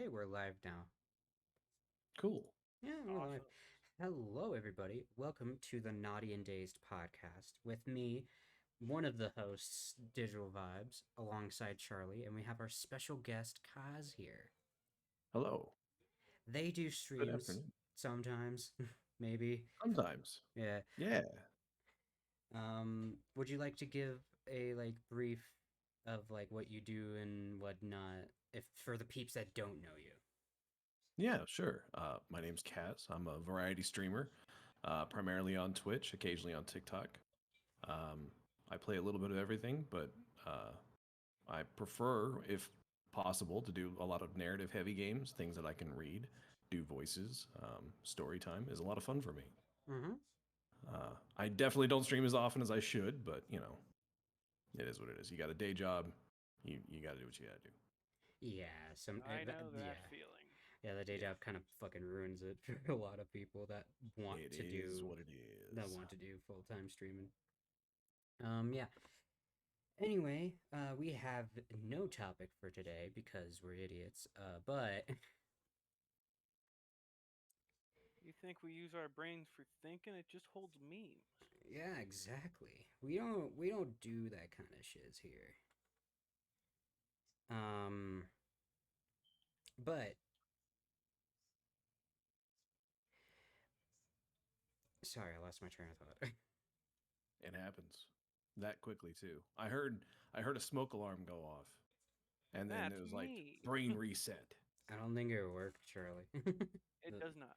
Okay, we're live now. Cool. Yeah, we're live. Awesome. Hello, everybody. Welcome to the Naughty and Dazed podcast with me, one of the hosts, Digital Vibes, alongside Charlie, and we have our special guest, Kaz, here. Hello. They do Good streams afternoon. sometimes, maybe. Sometimes. Yeah. Yeah. Would you like to give a brief of what you do and whatnot, if for the peeps that don't know you? Yeah, sure. My name's Kaz. I'm a variety streamer, primarily on Twitch, occasionally on TikTok. I play a little bit of everything, but I prefer, if possible, to do a lot of narrative heavy games, things that I can read, do voices. Story time is a lot of fun for me. Mm-hmm. I definitely don't stream as often as I should, but it is what it is. You got a day job, you got to do what you got to do. Yeah, I know that yeah. feeling. Yeah, the day Yeah. job kind of fucking ruins it for a lot of people that want It to is do what it is. full-time streaming. Yeah. Anyway, we have no topic for today because we're idiots. But You think we use our brains for thinking? It just holds memes. yeah, exactly. We don't do that kind of shiz here. Um, but sorry, I lost my train of thought. It happens that quickly too. I heard a smoke alarm go off, and then it That's was like me. brain reset. I don't think it worked, Charlie. It does not.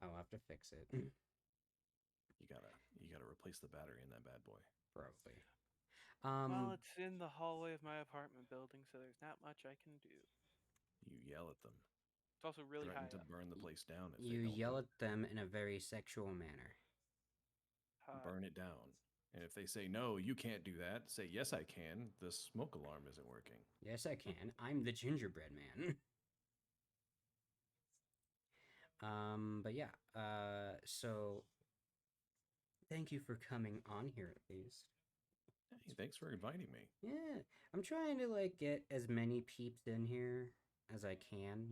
I'll have to fix it. You gotta replace the battery in that bad boy. Probably. Well, Um, it's in the hallway of my apartment building, so there's not much I can do. You yell at them, It's also really threaten high to up. burn the place down if they you don't do yell it. at them in a very sexual manner. Hot. Burn it down. And if they say no, you can't do that. Say yes, I can. The smoke alarm isn't working. Yes, I can. I'm the gingerbread man. But yeah. So thank you for coming on here at least. Hey, thanks for inviting me. Yeah, I'm trying to get as many peeps in here as I can.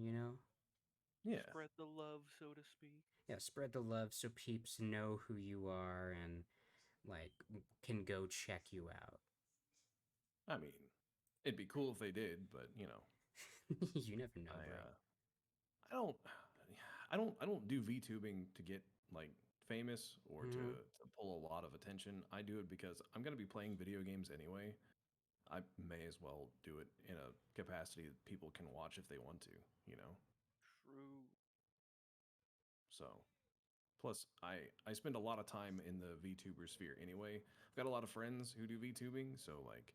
Yeah. Spread the love, so to speak. Yeah, spread the love so peeps know who you are and can go check you out. I mean, it'd be cool if they did, but You never know, I bro. I don't I don't do VTubing to get like famous or Mhm. to pull a lot of attention. I do it because I'm gonna be playing video games anyway. I may as well do it in a capacity that people can watch if they want to, you know? True. So plus I spend a lot of time in the VTuber sphere anyway. I've got a lot of friends who do VTubing, so like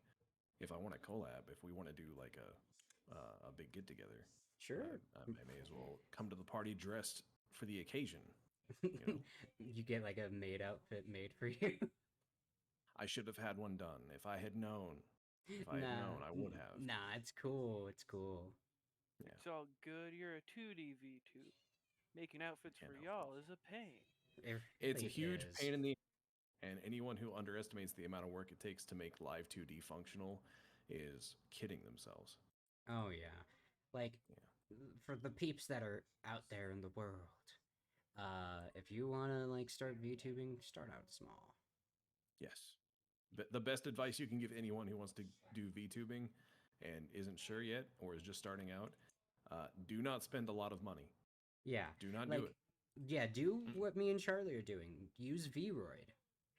if I want to collab, if we want to do like a big get together, Sure. I may as well come to the party dressed for the occasion. You know, You get like a maid outfit made for you. I should have had one done. If I had known, if I had Nah, known, I would have. nah, it's cool. It's cool. Yeah, It's all good. You're a 2D V2. Making outfits can't for help it. y'all is a pain. It It's a really huge is. pain in the and anyone who underestimates the amount of work it takes to make Live 2D functional is kidding themselves. Oh yeah. Like Yeah. for the peeps that are out there in the world, if you wanna start VTubing, start out small. Yes. But the best advice you can give anyone who wants to do VTubing and isn't sure yet or is just starting out, do not spend a lot of money. Yeah. Do not do Like it. yeah, do Mm. what me and Charlie are doing. Use Vroid.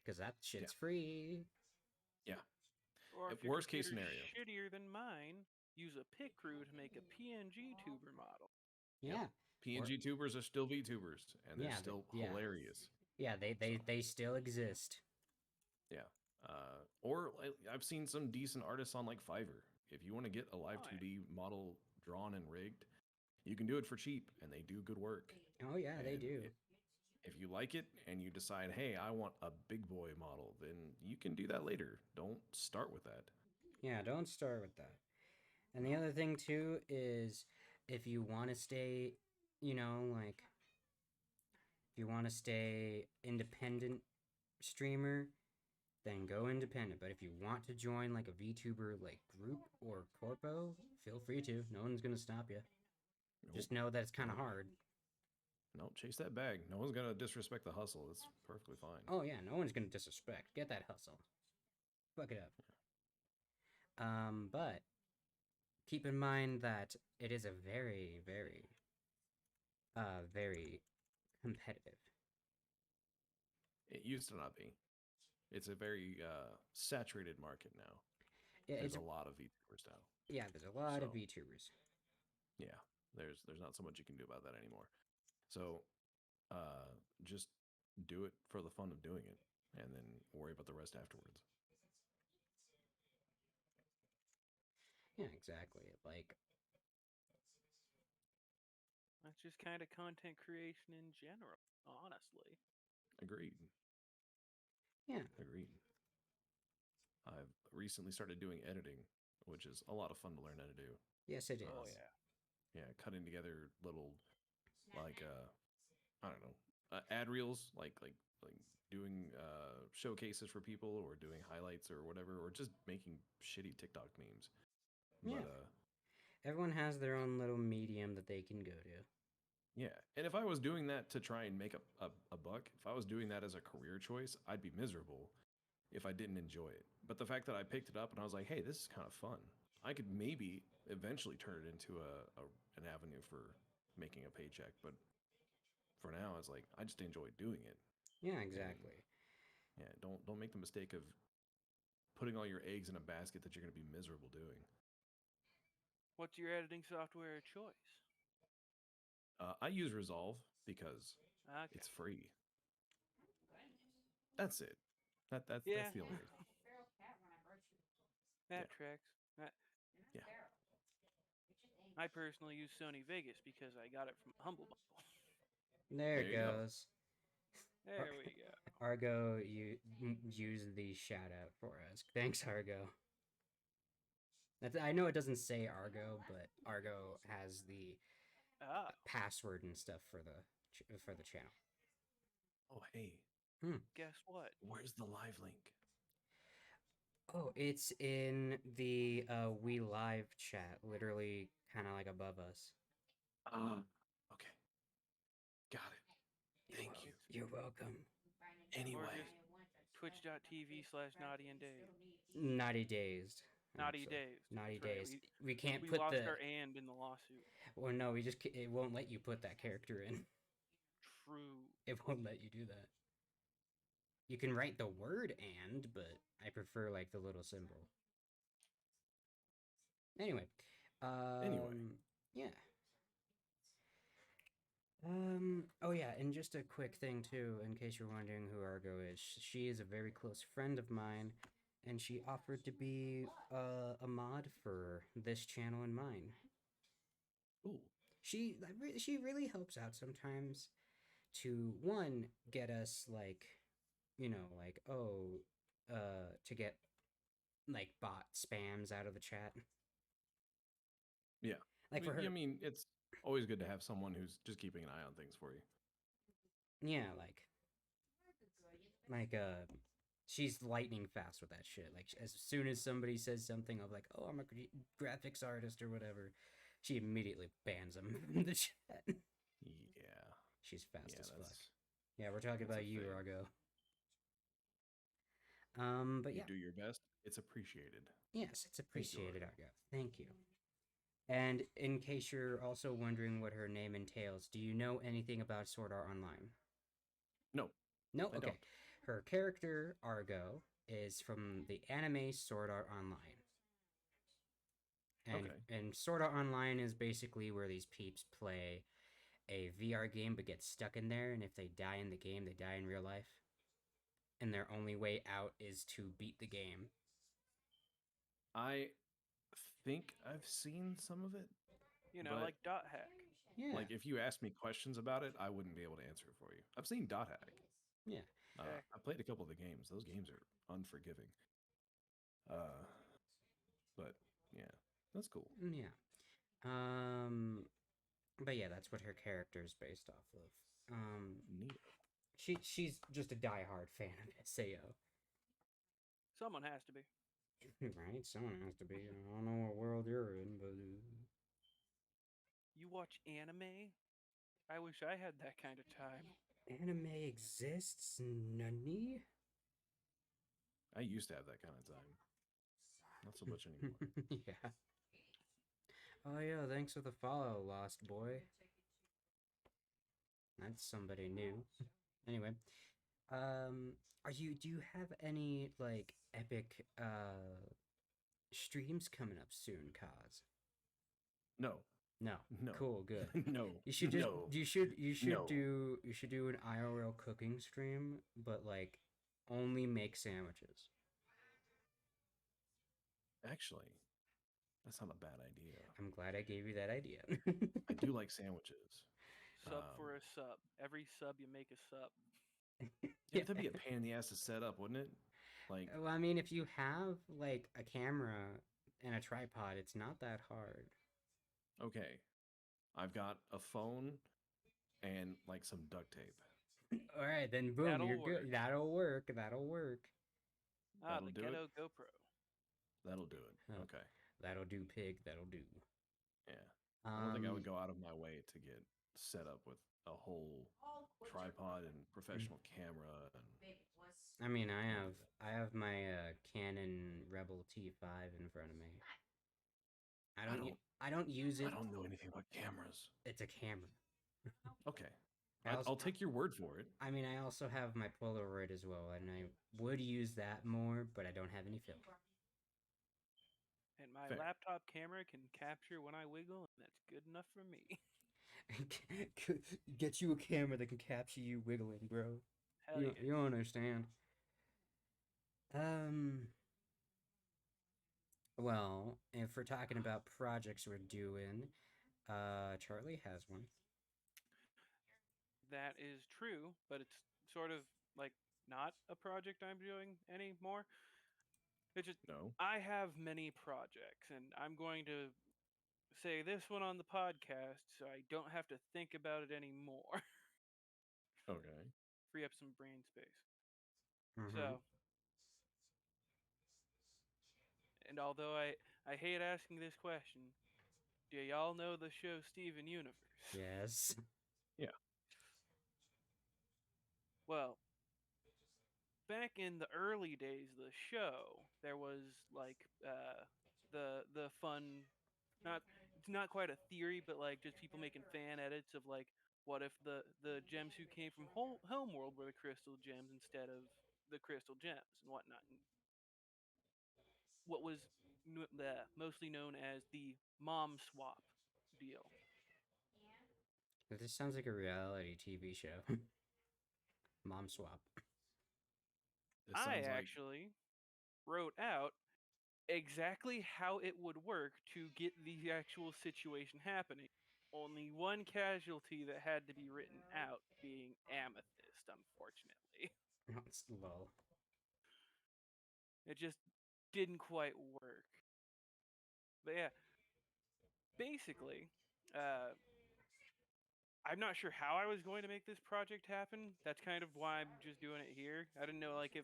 Because that Yeah. shit's free. Yeah. Or if your Worst case computer's scenario. shittier than mine, use a pic crew to make a PNG tuber model. Yep. Yeah. Or PNG tubers are still VTubers and they're yeah, still yeah. hilarious. Yeah, they, So, they they still exist. yeah. Or I've seen some decent artists on like Fiverr. If you want to get a live Oh, 2D model drawn and rigged, you can do it for cheap and they do good work. Oh yeah, they And do. if you like it and you decide, hey, I want a big boy model, then you can do that later. Don't start with that. Yeah, don't start with that. And the other thing too is if you want to stay, if you want to stay independent streamer, then go independent. But if you want to join like a VTuber like group or corpo, feel free to. No one's gonna stop you. Just know that it's kind of Nope. hard. No, chase that bag. No one's gonna disrespect the hustle. It's perfectly fine. Oh yeah, no one's gonna disrespect. Get that hustle. Fuck it up. But keep in mind that it is a very, very, very competitive. It used to not be. It's a very saturated market now. Yeah, There's it's a lot of VTubers now. yeah. There's a lot of So- VTubers. Yeah, there's not so much you can do about that anymore. So, just do it for the fun of doing it, and then worry about the rest afterwards. Yeah, exactly. Like, That's just kind of content creation in general, honestly. Agreed. yeah, Agreed. I've recently started doing editing, which is a lot of fun to learn how to do. yes, it is. Oh yeah. Yeah, cutting together little, like, I don't know, ad reels, like doing showcases for people, or doing highlights or whatever, or just making shitty TikTok memes. Yeah. But Everyone has their own little medium that they can go to. yeah, and if I was doing that to try and make a buck, if I was doing that as a career choice, I'd be miserable if I didn't enjoy it. But the fact that I picked it up and I was like, hey, this is kind of fun. I could maybe eventually turn it into an avenue for making a paycheck. But for now, it's like I just enjoy doing it. Yeah, exactly. Yeah, don't make the mistake of putting all your eggs in a basket that you're going to be miserable doing. What's your editing software of choice? I use Resolve because Okay. it's free. That's it. That's Yeah. the only reason. That Yeah. tracks. Yeah. I personally use Sony Vegas because I got it from Humble Bundle. There it There you go. goes. There we go. Argo, you use the shout out for us. Thanks, Argo. I know it doesn't say Argo, but Argo has the Ah, password and stuff for the channel. Oh, hey, guess what? where's the live link? Oh, it's in the We Live chat, literally kind of like above us. Okay. Got it. Thank you. You're welcome. Anyway, Twitch.tv/Naughty and Dave. Naughty Dazed. Naughty actually. Dazed. Naughty That's right. Dazed. We can't We put lost the. our and in the lawsuit. Well, no, it won't let you put that character in. True. It won't let you do that. You can write the word and, but I prefer like the little symbol. Anyway. Yeah. Oh yeah, and just a quick thing too, in case you're wondering who Argo is. She is a very close friend of mine, and she offered to be a mod for this channel and mine. ooh, She really helps out sometimes to one get us like, to get like bot spams out of the chat. yeah. Like for her, I mean, it's always good to have someone who's just keeping an eye on things for you. yeah, she's lightning fast with that shit. Like as soon as somebody says something of like, "Oh, I'm a graphics artist" or whatever, she immediately bans them from the chat. Yeah. She's fast Yeah, as fuck. that's. Yeah, we're talking that's a about you, thing. Argo. But You yeah, do your best. It's appreciated. yes, it's Thank you, appreciated, Argo. Thank you. And in case you're also wondering what her name entails, do you know anything about Sword Art Online? No. No? I Okay. don't. Her character, Argo, is from the anime Sword Art Online. And, Okay. and Sword Art Online is basically where these peeps play a VR game but get stuck in there, and if they die in the game, they die in real life. And their only way out is to beat the game. I think I've seen some of it. You know, But- like Dot Hack. Yeah. Like, if you asked me questions about it, I wouldn't be able to answer it for you. I've seen Dot Hack. Yeah. Okay. I played a couple of the games. Those games are unforgiving. But yeah, that's cool. Yeah. But yeah, that's what her character is based off of. Neat. She's just a diehard fan of Sao. Someone has to be. Right? Someone has to be. I don't know what world you're in, but You watch anime? I wish I had that kind of time. Anime exists? Nani? I used to have that kind of time. Not so much anymore. Yeah. Oh yeah, thanks for the follow, Lost Boy. That's somebody new. Anyway, do you have any like epic streams coming up soon, Kaz? No. No. No. Cool, good. No. You should just No. No. you should do an IRL cooking stream, but like only make sandwiches. Actually, that's not a bad idea. I'm glad I gave you that idea. I do like sandwiches. Sub for a sub. Every sub you make a sub. Yeah, that'd be a pain in the ass to set up, wouldn't it? Like, Well, I mean, if you have like a camera and a tripod, it's not that hard. okay, I've got a phone and like some duct tape. All right, then boom, That'll you're work. good. That'll work. That'll work. Ah, That'll the do it? ghetto GoPro. That'll do it. Oh. Okay. That'll do, pig. That'll do. Yeah. I don't think I would Um, go out of my way to get set up with a whole tripod and professional camera and I mean, like I have my Canon Rebel T5 in front of me. I don't use it. I don't know anything about cameras. It's a camera. Okay. I also- I'll take your word for it. I mean, I also have my Polaroid as well, and I would use that more, but I don't have any film. And my Fair. laptop camera can capture when I wiggle, and that's good enough for me. Get you a camera that can capture you wiggling, bro. Hell yeah. You don't understand. Well, if we're talking about projects we're doing, Charlie has one. That is true, but it's sort of like not a project I'm doing anymore. It's just No. I have many projects, and I'm going to say this one on the podcast so I don't have to think about it anymore. Okay. Free up some brain space. Mhm. So, and although I hate asking this question, do y'all know the show Steven Universe? Yes. Well, back in the early days of the show, there was like the fun, it's not quite a theory, but like just people making fan edits of like what if the gems who came from Homeworld were the crystal gems instead of the crystal gems and whatnot. And what was mostly known as the mom swap deal. This sounds like a reality TV show. Mom swap. This I sounds like actually wrote out exactly how it would work to get the actual situation happening. Only one casualty that had to be written out being Amethyst, unfortunately. It's lol. It just didn't quite work. But yeah, basically, I'm not sure how I was going to make this project happen. That's kind of why I'm just doing it here. I didn't know like if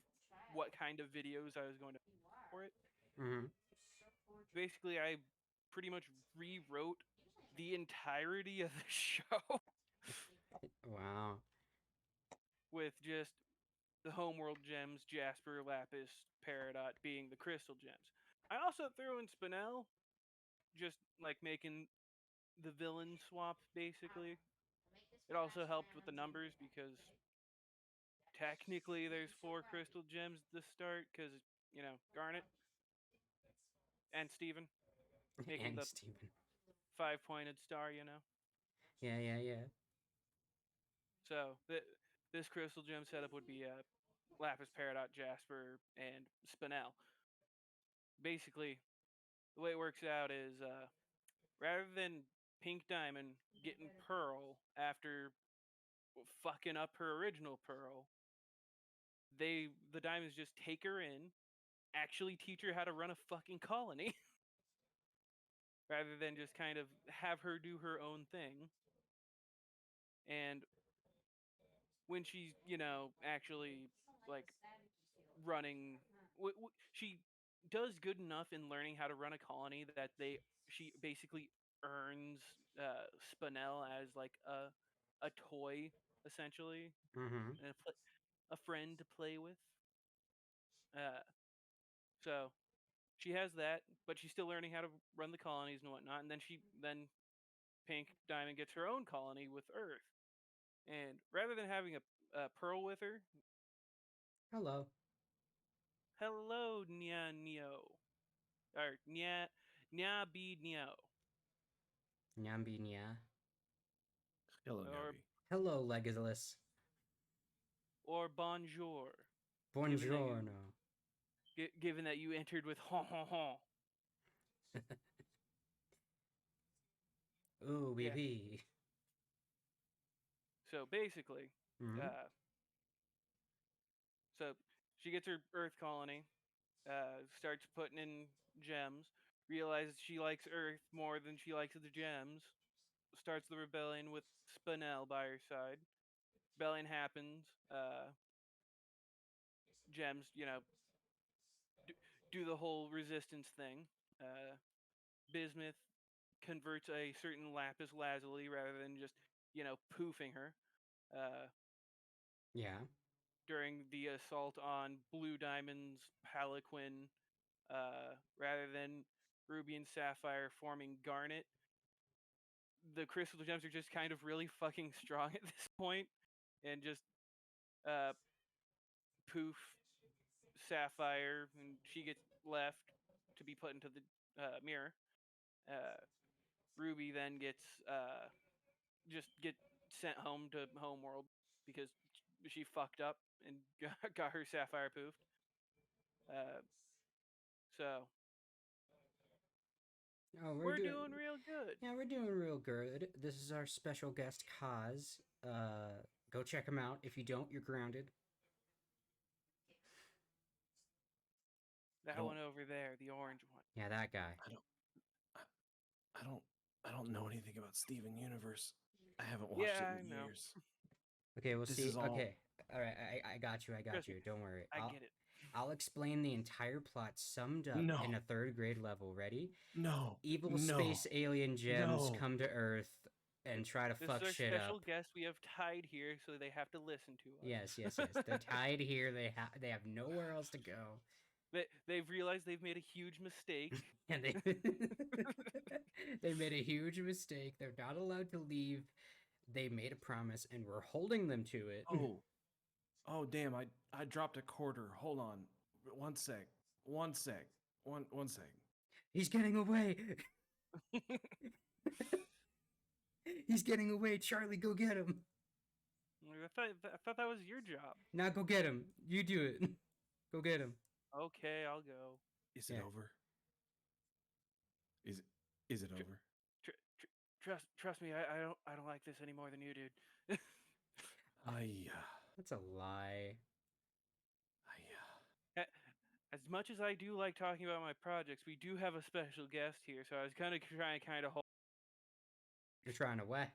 what kind of videos I was going to make for it. Mhm. Basically, I pretty much rewrote the entirety of the show Wow. with just the homeworld gems, Jasper, Lapis, Peridot being the crystal gems. I also threw in Spinel, just like making the villain swap basically. It also helped with the numbers because technically there's 4 crystal gems to start because, you know, Garnet and Steven making And the Steven. 5-pointed star, you know. Yeah. So this crystal gem setup would be Lapis, Peridot, Jasper, and Spinel. Basically, the way it works out is rather than Pink Diamond getting Pearl after fucking up her original Pearl, the Diamonds just take her in, actually teach her how to run a fucking colony, rather than just kind of have her do her own thing. And when she's, you know, actually like running, she does good enough in learning how to run a colony that she basically earns Spinel as like a toy essentially, Mm-hmm. and a friend to play with. Uh, so she has that, but she's still learning how to run the colonies and whatnot. And then Pink Diamond gets her own colony with Earth. And rather than having a Pearl with her, Hello. hello Nya Neo, or Nya Be Neo, Nyambi nya. Hello, or Navi. Hello, Legolas. Bonjour. Buongiorno. Given that you entered with hon hon hon. Ooh, wee Yeah. wee. So basically, Mm-hmm. so she gets her Earth colony, starts putting in gems, realizes she likes Earth more than she likes the gems, starts the rebellion with Spinel by her side. Rebellion happens. Gems, do the whole resistance thing. Bismuth converts a certain lapis lazuli rather than just, poofing her. Uh, Yeah. During the assault on Blue Diamond's Palaquin, rather than Ruby and Sapphire forming Garnet, the crystal gems are just kind of really fucking strong at this point, and just uh, poof Sapphire, and she gets left to be put into the mirror. Uh, Ruby then gets just get sent home to Homeworld because she fucked up and got her Sapphire poofed. Uh, so Oh, we're doing real good. Yeah, we're doing real good. This is our special guest, Kaz. Go check him out. If you don't, you're grounded. That don't- one over there, the orange one. Yeah, that guy. I don't know anything about Steven Universe. I haven't watched Yeah, it I in know. years. Okay, we'll This see. is all- Okay, all right. I got you. I got Trust you. me, Don't worry. I get it. I'll explain the entire plot summed up No. in a third grade level. Ready? No. Evil no, space alien gems no. come to Earth and try to This fuck is our shit special up. guest we have tied here, so they have to listen to us. Yes, yes, yes. They're tied here. They have nowhere else to go, They've realized they've made a huge mistake. and they they made a huge mistake. They're not allowed to leave. They made a promise, and we're holding them to it. Oh, damn! I dropped a quarter. Hold on, one sec. One sec. One sec. He's getting away. He's getting away. Charlie, go get him. I thought that was your job. Now go get him. You do it. Go get him. Okay, I'll go. Is it Yeah. over? Is it over? Trust me, I don't like this any more than you, dude. That's a lie. As much as I do like talking about my projects, we do have a special guest here, so I was kind of trying to hold. You're trying to what?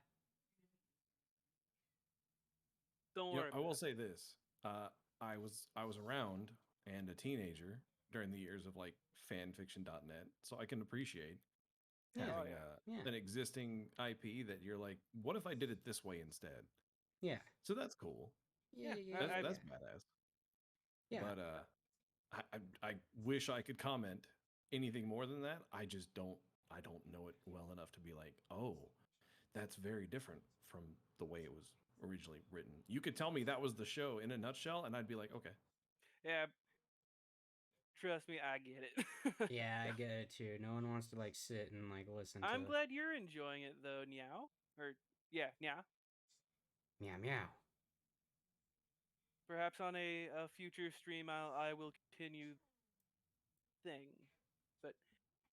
Don't You know, worry. I will say this. I was around and a teenager during the years of like fanfiction.net, so I can appreciate Yeah. having Yeah. an existing IP that you're like, what if I did it this way instead? Yeah. So that's cool. Yeah. That's badass. Yeah. But I wish I could comment anything more than that. I just don't know it well enough to be like, oh, that's very different from the way it was originally written. You could tell me that was the show in a nutshell, and I'd be like, okay. Yeah. Trust me, I get it. Yeah, I get it too. No one wants to like sit and like listen to. I'm glad you're enjoying it though, Meow. Or yeah, Meow. Meow meow. Perhaps on a future stream, I will continue thing, but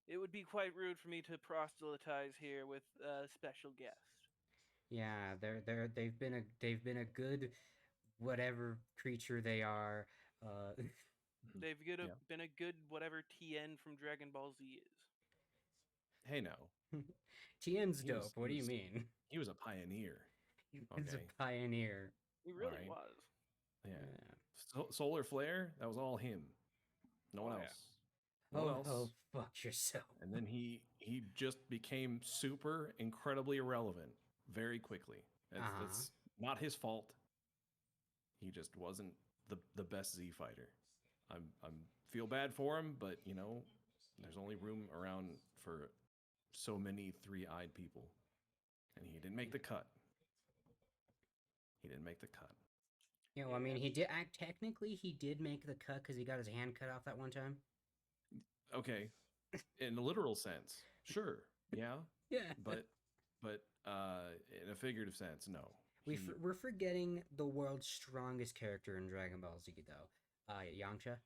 it would be quite rude for me to proselytize here with a special guest. Yeah, they've been a good whatever creature they are. They've been a good whatever TN from Dragon Ball Z is. Hey, no. Tien's He dope. was- What do he you was- mean? He was a pioneer. He's a Okay. pioneer. He really Alright. was. Yeah. Solar Flare, that was all him. No one Oh, yeah. else. What Oh, else? oh, fuck yourself. And then he just became super incredibly irrelevant very quickly. That's not his fault. He just wasn't the best Z fighter. I'm feel bad for him, but you know, there's only room around for so many three-eyed people, and he didn't make the cut. He didn't make the cut. You know, I mean, he did act technically. He did make the cut because he got his hand cut off that one time. Okay, in a literal sense, sure, yeah, Yeah, but in a figurative sense, no. we're forgetting the world's strongest character in Dragon Ball Z though. Yamcha.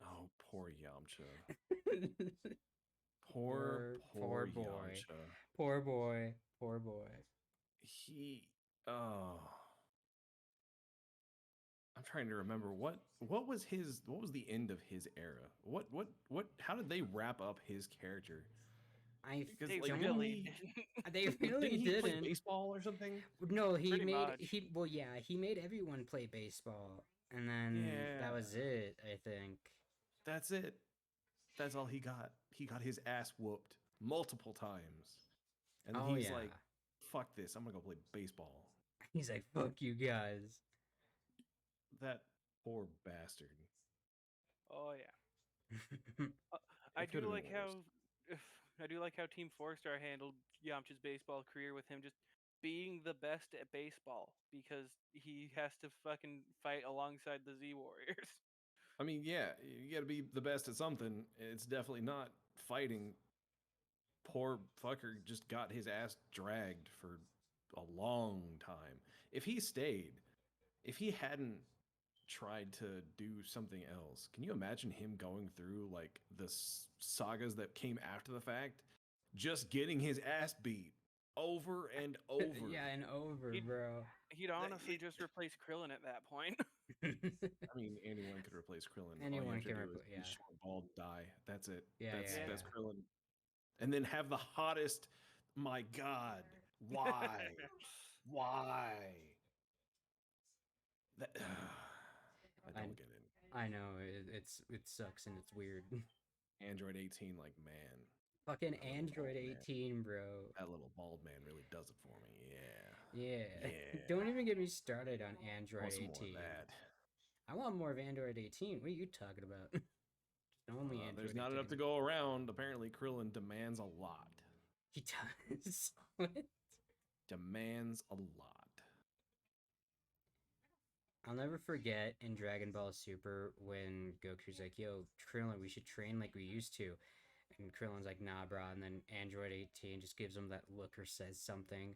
Oh, poor Yamcha. Poor boy. Yamcha. Poor boy. Poor boy. He oh I'm trying to remember what was the end of his era? What how did they wrap up his character? Because They like really They really didn't he play didn't. baseball or something? No, he Pretty made much. he made everyone play baseball, and then that was Yeah. it. I think. That's it. That's all he got. He got his ass whooped multiple times. And then Oh he's yeah. like, fuck this, I'm gonna go play baseball. He's like, "Fuck you guys." That poor bastard. Oh yeah. I It do could've like been how worse. I do like how Team 4-Star handled Yamcha's baseball career with him just being the best at baseball because he has to fucking fight alongside the Z Warriors. I mean, yeah, you gotta be the best at something. It's definitely not fighting. Poor fucker just got his ass dragged for a long time. If he stayed, if he hadn't tried to do something else, can you imagine him going through like the sagas that came after the fact? Just getting his ass beat over and over. Yeah, and over, He'd- bro. He'd honestly just replace Krillin at that point. I mean, anyone could replace Krillin. All you Anyone have to can do repl- is yeah. be short, bald, die. That's it. Yeah, that's yeah, that's yeah. Krillin. And then have the hottest. My God, why? Why? That, I don't get it. I know it sucks and it's weird. Android 18, like man, Fucking that little Android bald man. 18, bro. That little bald man really does it for me. Yeah. Yeah. Yeah. Don't even get me started on I Android want some more 18. of that. I want more of Android 18. What are you talking about? Just only Android There's not 18. enough to go around. Apparently, Krillin demands a lot. He does. What? Demands a lot. I'll never forget in Dragon Ball Super when Goku's like, "Yo, Krillin, we should train like we used to," and Krillin's like, "Nah, bro." And then Android 18 just gives him that look or says something,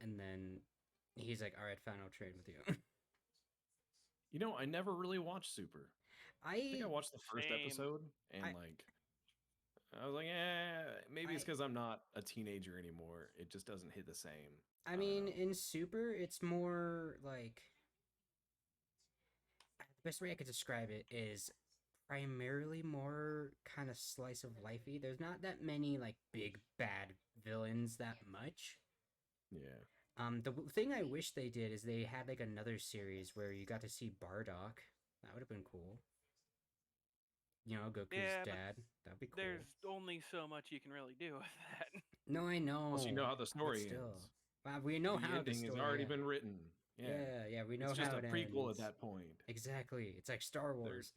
and then he's like, "All right, fine, I'll trade with you." You know, I never really watched Super. I think I watched the first Same. episode and I- I was like, maybe it's I- because I'm not a teenager anymore. It just doesn't hit the same. I mean, in Super, it's more like the best way I could describe it is primarily more kind of slice of lifey. There's not that many like big bad villains that much. Yeah. The thing I wish they did is they had like another series where you got to see Bardock. That would have been cool. You know, Goku's Yeah, but dad. That'd be cool. There's only so much you can really do with that. No, I know. Plus, you know how the but story still. ends. We know The how ending the has story already ends. been written. Yeah. Yeah, we know It's just how a it prequel ends. at that point. Exactly. It's like Star Wars.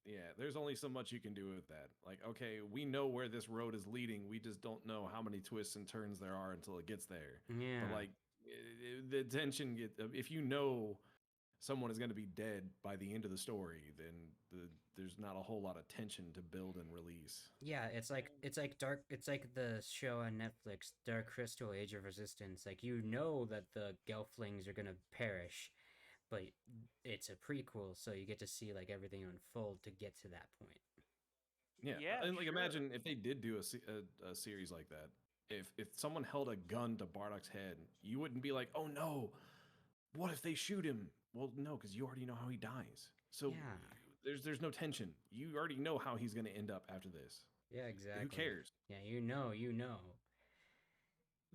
Yeah, there's only so much you can do with that. Like, okay, we know where this road is leading. We just don't know how many twists and turns there are until it gets there. Yeah. But like, the tension get if you know someone is going to be dead by the end of the story, then there's not a whole lot of tension to build and release. Yeah, it's like the show on Netflix, Dark Crystal: Age of Resistance. Like you know that the Gelflings are gonna perish, but it's a prequel, so you get to see like everything unfold to get to that point. Yeah, Yeah, and like sure. imagine if they did do a series like that. If someone held a gun to Bardock's head, you wouldn't be like, "Oh no, what if they shoot him?" Well, no, because you already know how he dies. So Yeah. there's no tension. You already know how he's going to end up after this. Yeah, exactly. Who cares? Yeah, you know.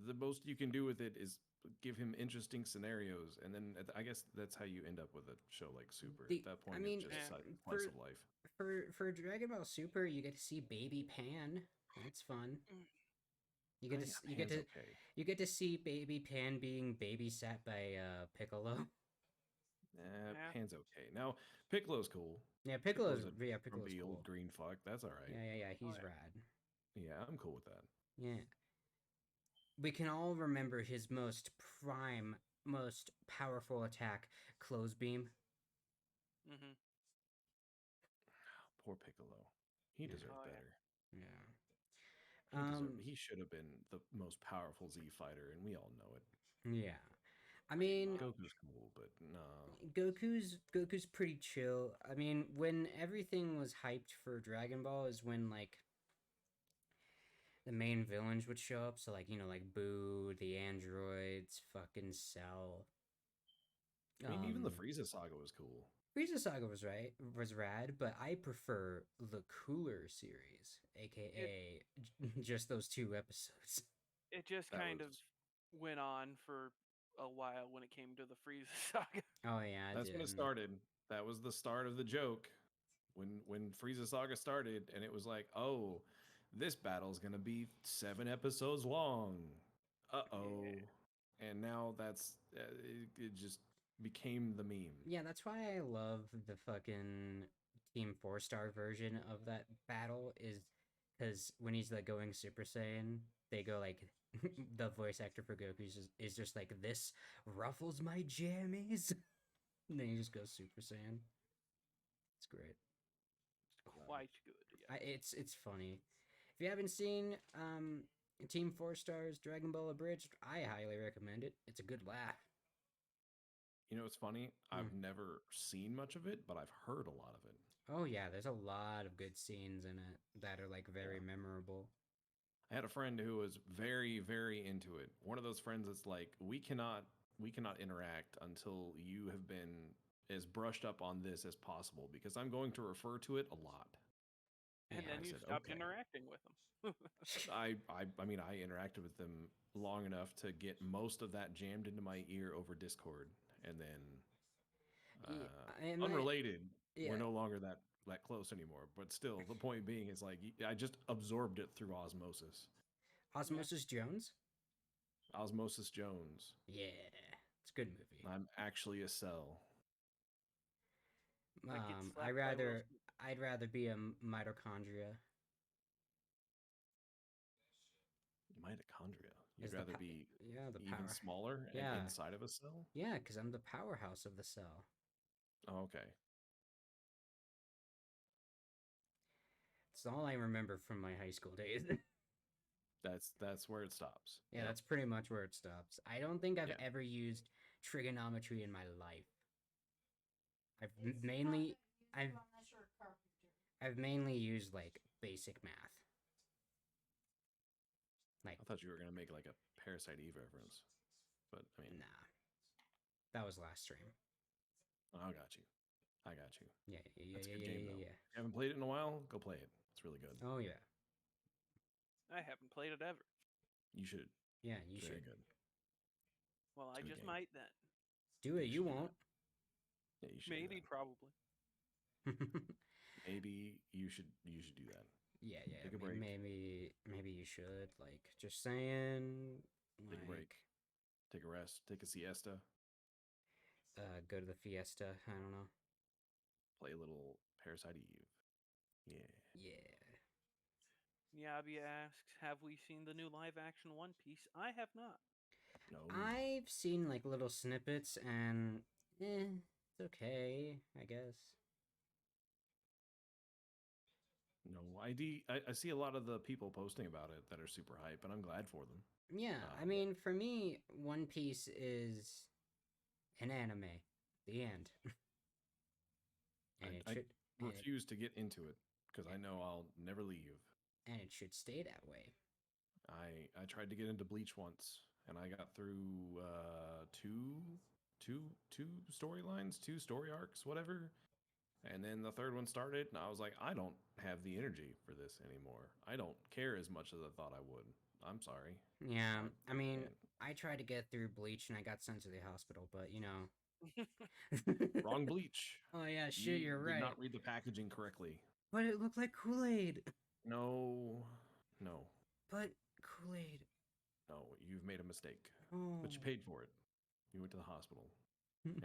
the most you can do with it is give him interesting scenarios, and then I guess that's how you end up with a show like Super. The At that I point, mean, it's just Yeah. slice for of life. for Dragon Ball Super, you get to see Baby Pan. That's fun. You get to Yeah, you get Pan's to okay. you get to see Baby Pan being babysat by Piccolo. Yeah. Pan's okay. Now Piccolo's cool. Yeah, Piccolo's a Piccolo's grumpy cool. old green fuck. That's all right. Yeah, Oh, he's yeah. rad. Yeah, I'm cool with that. Yeah. We can all remember his most prime, most powerful attack, Close Beam. Mm-hmm. Poor Piccolo. He Yeah. deserved Oh, yeah. better. Yeah. He should have been the most powerful Z fighter, and we all know it. Yeah. I Pretty mean, much. Goku's cool, but no. Goku's pretty chill. I mean, when everything was hyped for Dragon Ball is when like the main villains would show up. So like like Boo, the androids, fucking Cell. I mean, even the Um, Frieza saga was cool. Frieza Saga was rad, but I prefer the Cooler series, aka just those 2 episodes. It just That kind of was went on for a while when it came to the Frieza saga. Oh yeah, that's when it started. That was the start of the joke. When Frieza saga started, and it was like, oh, this battle's gonna be 7 episodes long. Uh-oh. And now it just became the meme. Yeah, that's why I love the fucking Team 4-star version of that battle is because when he's like going Super Saiyan, they go like the voice actor for Goku is just like this ruffles my jammies. And then he just goes Super Saiyan. It's great. Quite good. Yeah. It's funny. If you haven't seen Team 4-star's Dragon Ball Abridged, I highly recommend it. It's a good laugh. You know, it's funny. I've never seen much of it, but I've heard a lot of it. Oh yeah, there's a lot of good scenes in it that are like very memorable. I had a friend who was very, very into it. One of those friends that's like, we cannot interact until you have been as brushed up on this as possible because I'm going to refer to it a lot. And Yeah, then I you said, stopped okay. interacting with them. I mean, I interacted with them long enough to get most of that jammed into my ear over Discord, and then and my- unrelated, yeah. we're no longer that close anymore. But still, the point being is like I just absorbed it through osmosis. Osmosis Jones? Osmosis Jones. Yeah, it's a good movie. I'm actually a cell. Like get slapped by Will Smith. I'd rather be a mitochondria. Mitochondria. Is You'd the rather po- be Yeah, the even power. smaller Yeah. and inside of a cell? Yeah, because I'm the powerhouse of the cell. Oh, okay. It's all I remember from my high school days. That's where it stops. Yeah, Yep. that's pretty much where it stops. I don't think I've Yeah. ever used trigonometry in my life. I've mainly used like basic math. Like I thought you were gonna make like a Parasite Eve reference, but I mean, nah. That was last stream. I got you. I got you. Yeah. That's a good game though. If you haven't played it in a while, go play it. It's really good. Oh yeah. I haven't played it ever. You should. Yeah, you Very should. good. Well, It's I a good just game. might then. Do it, You you should do won't. Yeah, you should. do Maybe, that. probably. Maybe you should do that. Yeah. Take a break. Maybe you should. Like, just saying. Take a break. Like, Take a rest. Take a siesta. go to the fiesta. I don't know. Play a little Parasite Eve. Yeah. Yeah. Yabi asks, "Have we seen the new live-action One Piece?" I have not. No. I've seen like little snippets and it's okay, I guess. No. I see a lot of the people posting about it that are super hype, and I'm glad for them. Yeah, I mean, for me, One Piece is an anime. The end. And I it refuse to get into it because I know I'll never leave. and it should stay that way. I tried to get into Bleach once, and I got through two storylines, 2 story arcs, whatever. And then the third one started, and I was like, I don't have the energy for this anymore. I don't care as much as I thought I would. I'm sorry. Yeah, I mean, can't. I tried to get through Bleach and I got sent to the hospital, but you know. Wrong bleach. Oh yeah, shit, You you're did right. not read the packaging correctly. But it looked like Kool-Aid. No, no, But Kool-Aid. no. You've made a mistake, Oh. but you paid for it. You went to the hospital, and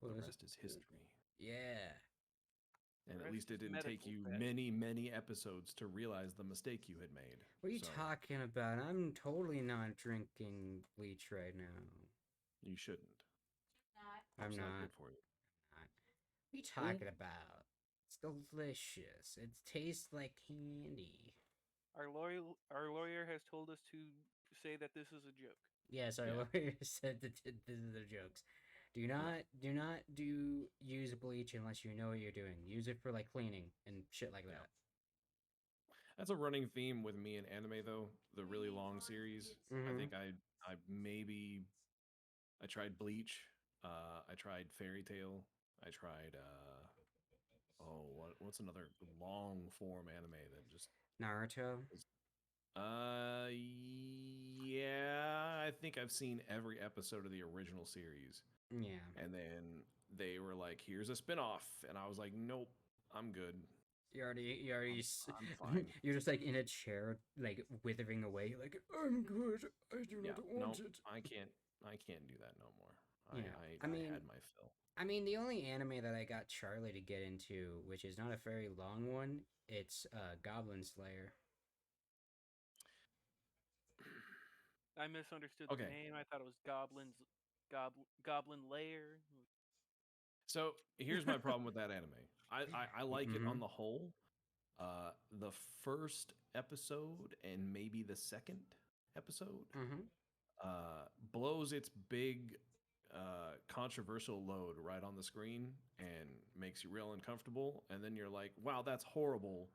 Well, the it's- rest is history. yeah. And at Rest least it is didn't take medical you cred. many, many episodes to realize the mistake you had made. What are you So, talking about? I'm totally not drinking bleach right now. You shouldn't. I'm It's not not. good for you. What are you talking about? It's delicious. It tastes like candy. Our lawyer has told us to say that this is a joke. Yes, our Yeah. lawyer said that this is the jokes. Do not use bleach unless you know what you're doing. Use it for like cleaning and shit like that. That's a running theme with me in anime, though. The really long series. I Mhm. think I tried Bleach. I tried Fairy Tail. I tried what's another long form anime that just Naruto. yeah, I think I've seen every episode of the original series. Yeah. And then they were like, "Here's a spin-off." And I was like, "Nope, I'm good." You already I'm fine. you're just like in a chair, like withering away, like I'm good. I do Yeah, not no, want it. I can't do that no more. Yeah, I I mean- had my fill. I mean, the only anime that I got Charlie to get into, which is not a very long one, it's Goblin Slayer. I misunderstood Okay. the name. I thought it was Goblin Lair. So here's my problem with that anime. I like it on Mhm. the whole. The first episode and maybe the second episode Mm-hmm. blows its big controversial load right on the screen and makes you real uncomfortable. And then you're like, wow, that's horrible.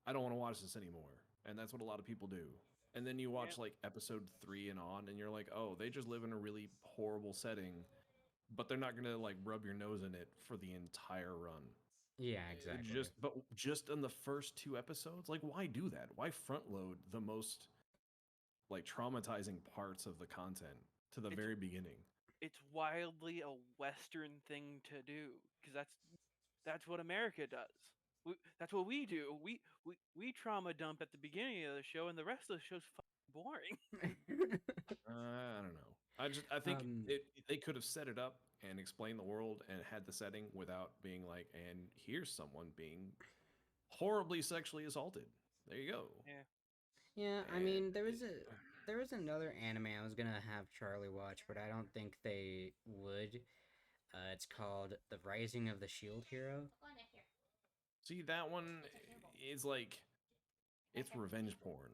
I don't want to watch this anymore. And that's what a lot of people do. And then you watch like episode 3 and on, and you're like, oh, they just live in a really horrible setting, but they're not gonna like rub your nose in it for the entire run. Yeah, exactly. Just in the first 2 episodes, like why do that? Why front load the most like traumatizing parts of the content to the It's- very beginning? It's wildly a Western thing to do because that's what America does. That's what we do. We trauma dump at the beginning of the show, and the rest of the show's fucking boring. I don't know. I think Um, they could have set it up and explained the world and had the setting without being like, and here's someone being horribly sexually assaulted. There you go. yeah, I And mean, there was another anime I was gonna have Charlie watch, but I don't think they would. It's called The Rising of the Shield Hero. See, that one is like it's revenge porn.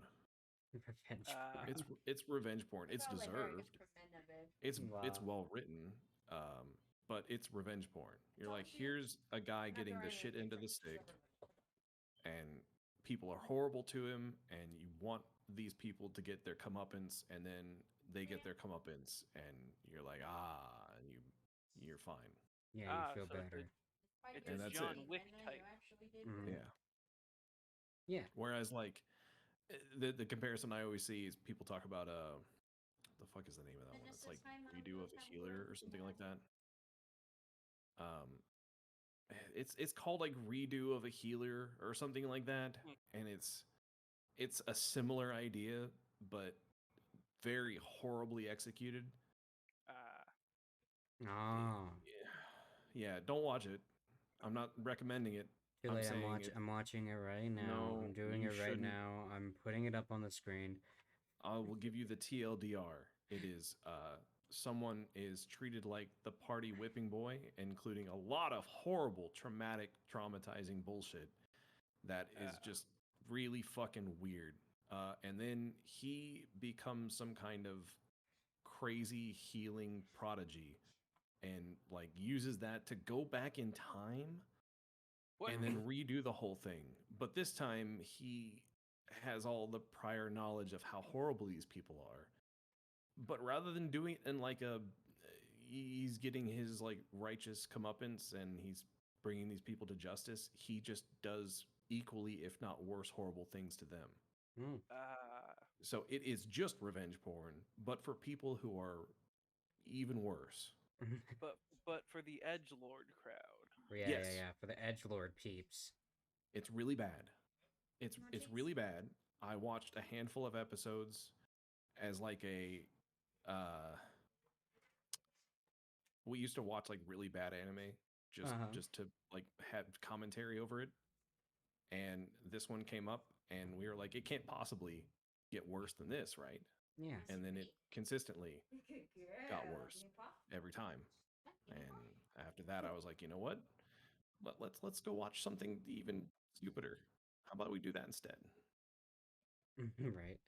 Revenge Uh, porn. It's revenge porn. It's deserved. It's Wow. well written. But it's revenge porn. You're like, here's a guy getting the shit into the stick, and people are horrible to him, and you want these people to get their comeuppance, and then they get their comeuppance, and you're like, you're fine. Yeah, Ah, you feel so it's better. it's And a that's John it. Wick type. Mhm. Yeah. Yeah. Whereas like the comparison I always see is people talk about the fuck is the name of that one? It's like Redo of a Healer or something like that. It's called like Redo of a Healer or something like that, and it's a similar idea but very horribly executed. Oh. Yeah, don't watch it. I'm not recommending it. Too I'm late. saying it. I'm watching it right now. No, I'm doing you it right shouldn't. now. I'm putting it up on the screen. I will give you the TLDR. It is someone is treated like the party whipping boy, including a lot of horrible, traumatic, traumatizing bullshit that is just really fucking weird. And then he becomes some kind of crazy healing prodigy and like uses that to go back in time What? and then redo the whole thing. But this time he has all the prior knowledge of how horrible these people are. But rather than doing it in like he's getting his like righteous comeuppance and he's bringing these people to justice, he just does equally, if not worse, horrible things to them. Mm. so it is just revenge porn, but for people who are even worse. But for the edge lord crowd. Yeah, Yes. yeah. For the edgelord peeps. It's really bad. It's More it's cheeks? really bad. I watched a handful of episodes as like a we used to watch like really bad anime just to like have commentary over it. And this one came up and we were like, it can't possibly get worse than this, right? Yeah. And then it consistently Good got girl. worse You pop? every time. You And pop? after that, I was like, you know what? Let's go watch something even stupider. How about we do that instead? Right.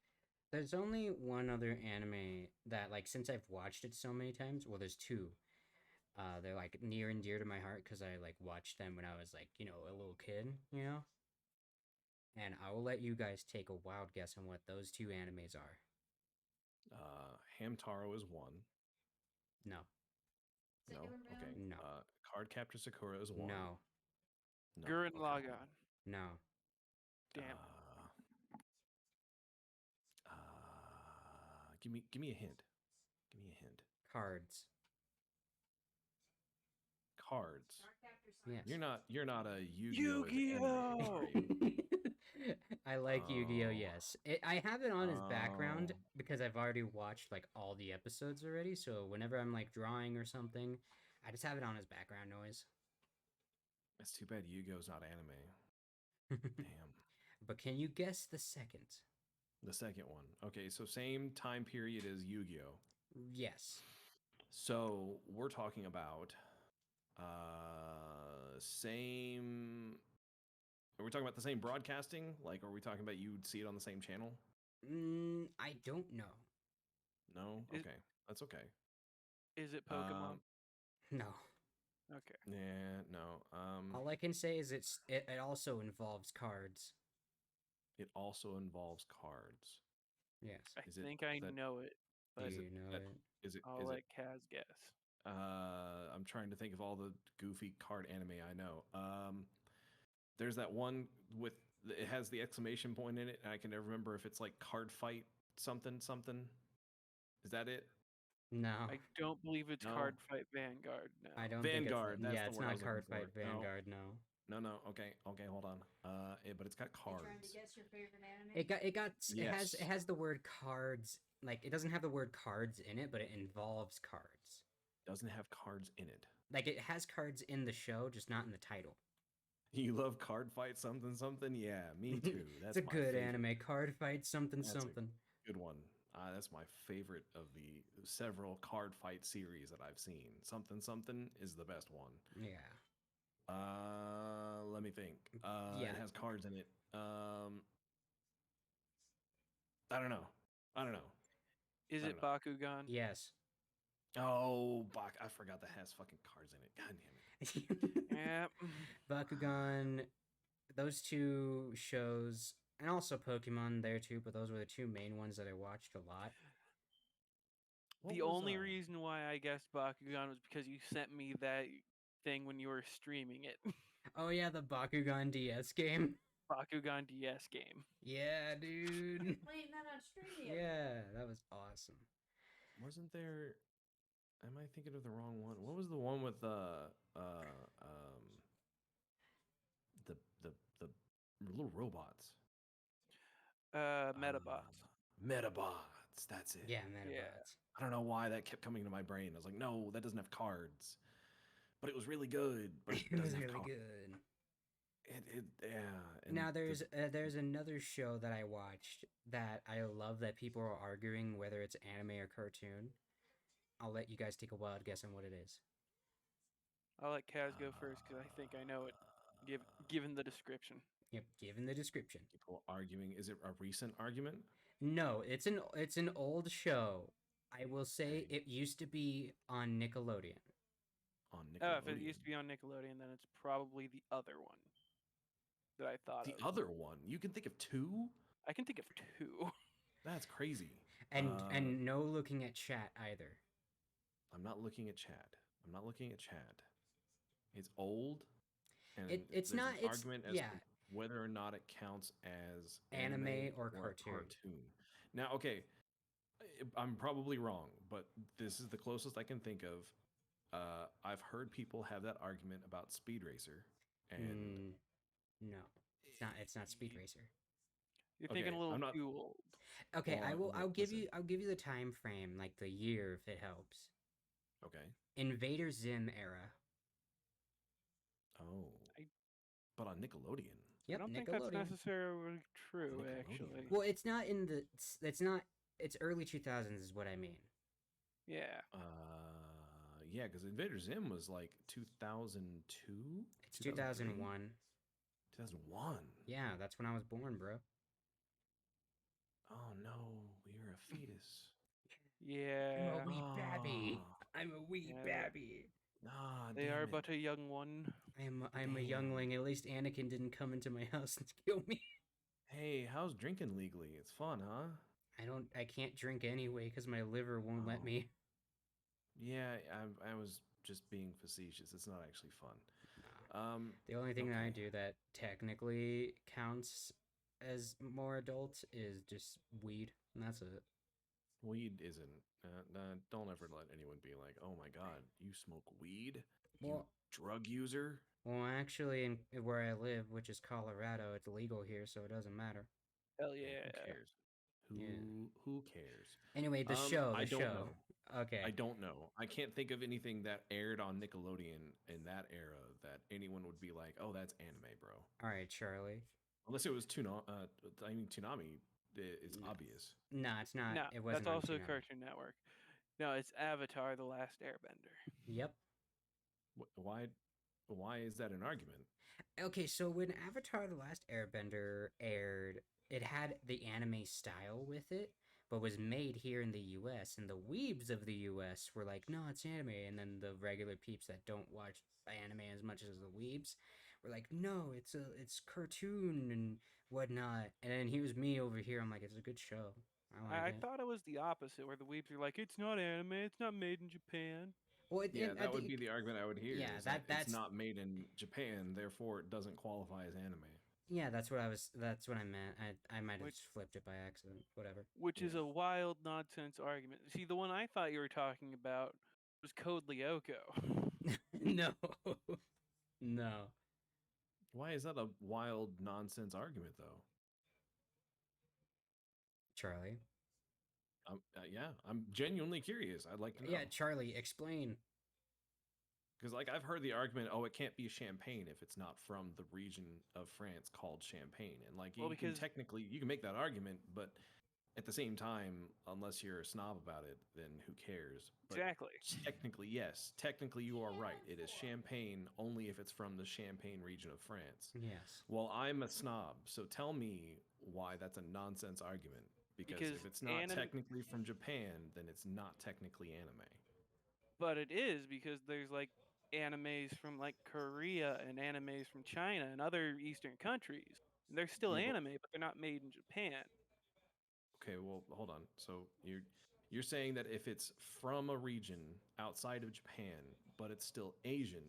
There's only one other anime that, like, since I've watched it so many times, well, there's two. They're like near and dear to my heart because I like watched them when I was like, a little kid, And I will let you guys take a wild guess on what those two animes are. Hamtaro is one. No, No, Second okay. round? no, Card Captor Sakura is one. no, No, Gurren okay. Lagann. no. Damn. Give me a hint. Give me a hint. Cards. Cards. Dark Captor Yes. You're not a Yu-Gi-Oh! as an anime, Yu-Gi-Oh! are you? I like Yu-Gi-Oh! Oh. Yes, I have it on as background Oh. because I've already watched like all the episodes already. So whenever I'm like drawing or something, I just have it on as background noise. It's too bad Yu-Gi-Oh's not anime. Damn. But can you guess the second? The second one. Okay, so same time period as Yu-Gi-Oh. Yes. So we're talking about same. Are we talking about the same broadcasting? Like, are we talking about you'd see it on the same channel? I don't know. No. Is- Okay, that's okay. Is it Pokemon? No. Okay. Yeah, no. All I can say is it also involves cards. It also involves cards. Yes. I Is it think I that- know it, Do but is you it know that- it? Is it? I'll Is let it? Kaz guess. I'm trying to think of all the goofy card anime I know. There's that one with it has the exclamation point in it, and I can never remember if it's like card fight something something. Is that it? No. I don't believe it's No. Card Fight Vanguard. No. I don't Vanguard, think it's that's yeah, the it's word I not was looking Card Fight for. No. Vanguard, no. No. Okay. Hold on. But it's got You trying to cards. guess your favorite anime? It Yes. has the word cards. Like it doesn't have the word cards in it, but it involves cards. Doesn't have cards in it. Like it has cards in the show, just not in the title. You love card fight something something? Yeah, me too. That's It's a my good favorite. anime. Card Fight something That's a something. Good one. That's my favorite of the several card fight series that I've seen. Something something is the best one. Yeah. Let me think. Yeah. It has cards in it. I don't know. Is I it don't Bakugan? Yes. Oh, I forgot that has fucking cards in it. God damn it. Yeah. Bakugan, those two shows, and also Pokemon there too, but those were the two main ones that I watched a lot. What The was, only reason why I guessed Bakugan was because you sent me that thing when you were streaming it. Oh yeah, the Bakugan DS game. Bakugan DS game. Yeah, dude. Playing that on stream. Yeah, that was awesome. wasn't there? Am I thinking of the wrong one? What was the one with the little robots? Metabots. Metabots. That's it. Yeah, Metabots. I don't know why that kept coming to my brain. I was like, no, that doesn't have cards. But it was really good. But it, It was doesn't have really cards. good. Yeah. Now the- there's another show that I watched that I love that people are arguing whether it's anime or cartoon. I'll let you guys take a wild guess on what it is. I'll let Kaz go first because I think I know it. Given the description. Yep, given the description. people arguing. Is it a recent argument? No, it's an old show. I will say Okay. it used to be on Nickelodeon. On Oh, Nickelodeon. if it used to be on Nickelodeon, then it's probably the other one that I thought The of. other one. You can think of two? I can think of two. That's crazy. And no looking at chat either. I'm not looking at chat. It's old. And It's there's not- an it's- argument as yeah. to whether or not it counts as Anime or cartoon. Now, okay, I'm probably wrong, but this is the closest I can think of. I've heard people have that argument about Speed Racer, and No, it's not Speed Racer. You're okay, thinking a little I'm not. too old. Okay, Well, I'll give listen. you the time frame, like the year, if it helps. Okay. Invader Zim era. Oh, I- but on Nickelodeon. I Yep, don't think that's Nickelodeon. necessarily true, Nickelodeon. actually. Well, it's not in the. It's not. It's early 2000s, is what I mean. Yeah. Yeah, because Invader Zim was like 2002. It's 2001. 2001. Yeah, that's when I was born, bro. Oh no, you're a fetus. Yeah. babby. I'm a wee Yeah. babby. Nah, They damn are it. but a young one. I'm a youngling. At least Anakin didn't come into my house and kill me. Hey, how's drinking legally? It's fun, huh? I can't drink anyway because my liver won't let Oh. me. Yeah, I was just being facetious. It's not actually fun. Nah. The only thing that I okay. do that technically counts as more adult is just weed, and that's it. Weed isn't. Don't ever let anyone be like, "Oh my God, you smoke weed? You Well, drug user?" actually, in where I live, which is Colorado, it's legal here, so it doesn't matter. Hell Hey, yeah. who cares? Yeah. Who cares? Anyway, the I don't show. know. Okay. I don't know. I can't think of anything that aired on Nickelodeon in that era that anyone would be like, "Oh, that's anime, bro." All right, Charlie. Unless it was Toonami is No. obvious. No, it's not. No, It wasn't that's on also Toonami. Cartoon Network. No, it's Avatar: The Last Airbender. Yep. Why is that an argument? Okay, so when Avatar: The Last Airbender aired, it had the anime style with it, but was made here in the U.S. And the weebs of the U.S. were like, "No, it's anime," and then the regular peeps that don't watch anime as much as the weebs were like, "No, it's cartoon and whatnot." And then here's me over here. I'm like, "It's a good show. I like I it." thought it was the opposite, where the weeps are like, "It's not anime. It's not made in Japan." Well, Yeah, that would be the argument I would hear. yeah, Is that it's that's not made in Japan, therefore it doesn't qualify as anime. yeah, that's what I was. That's what I meant. I might have Which, just flipped it by accident. Whatever. which is Yeah. a wild nonsense argument. See, the one I thought you were talking about was Code Lyoko. No, no. Why is that a wild nonsense argument, though? Charlie. Yeah, I'm genuinely curious. I'd like to know. Yeah, Charlie, explain. Because like I've heard the argument, oh, it can't be Champagne if it's not from the region of France called Champagne, and like Well, you can because technically you can make that argument, but at the same time, unless you're a snob about it, then who cares? But exactly. technically, yes, technically you are right. It is Champagne only if it's from the Champagne region of France. Yes. Well, I'm a snob, so tell me why that's a nonsense argument. Because if it's not technically from Japan, then it's not technically anime. But it is, because there's like animes from like Korea and animes from China and other Eastern countries. And they're still Yeah, but anime, but they're not made in Japan. okay, well, hold on. So you're saying that if it's from a region outside of Japan, but it's still Asian,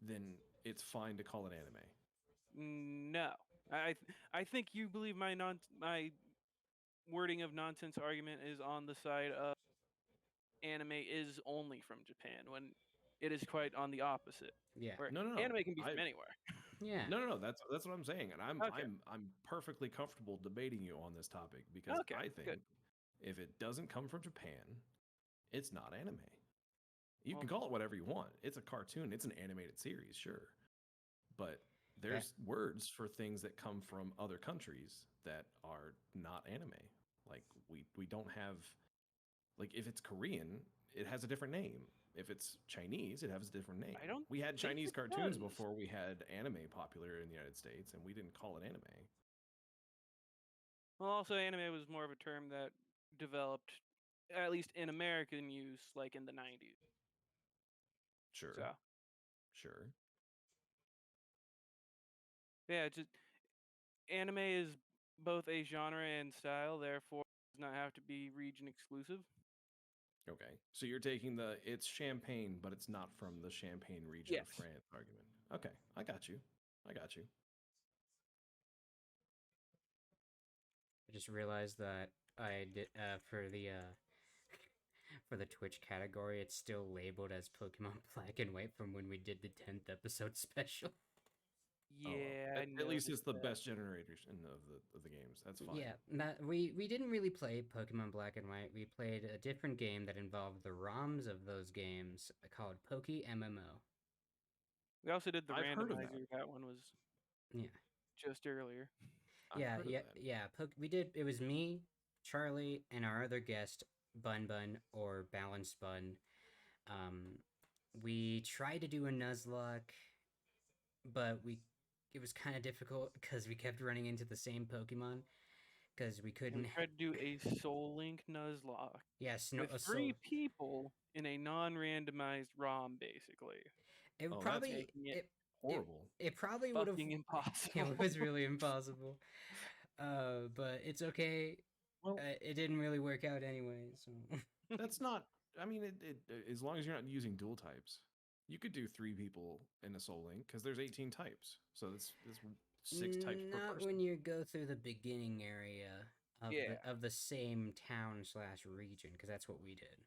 then it's fine to call it anime. No, I think you believe my wording of nonsense argument is on the side of anime is only from Japan, when it is quite on the opposite, Yeah. where No, no, no. anime can be from anywhere. Yeah. No. That's what I'm saying, and Okay. I'm perfectly comfortable debating you on this topic because Okay, I think good. if it doesn't come from Japan, it's not anime. You Well, can call it whatever you want. It's a cartoon. It's an animated series, sure, but there's words for things that come from other countries that are not anime. Like we don't have like if it's Korean, it has a different name. If it's Chinese, it has a different name. I don't We had think Chinese it cartoons does. before we had anime popular in the United States, and we didn't call it anime. Well, also anime was more of a term that developed, at least in American use, like in the 90s. Sure, So sure. yeah, just anime is both a genre and style, therefore does not have to be region exclusive. Okay. So you're taking the it's Champagne, but it's not from the Champagne region of Yes. France argument. Okay, I got you. I got you. I just realized that I did for the for the Twitch category, it's still labeled as Pokemon Black and White from when we did the 10th episode special. Oh, well. Yeah, I At least noticed it's the that. best generators of the games. That's fine. Yeah, we didn't really play Pokemon Black and White. We played a different game that involved the ROMs of those games called Poke MMO. We also did the I've heard of that. randomizer. That one was Yeah. just earlier. I've Yeah, heard of yeah, that. yeah. We did. It was me, Charlie, and our other guest, Bun Bun or Balanced Bun. We tried to do a Nuzlocke, but it was kind of difficult because we kept running into the same Pokemon because we We couldn't. tried to do a Soul Link Nuzlocke Yeah, with 3 people in a non-randomized ROM, basically. It would Oh, that's probably making it Horrible. it probably would have. Fucking impossible. It was really impossible. But it's okay. Well, It didn't really work out anyway. So that's not. I mean, as long as you're not using dual types, you could do 3 people in a Soul Link because there's 18 types. So that's 6 types per not person. when you go through the beginning area of Yeah. of the same town/region, because that's what we did.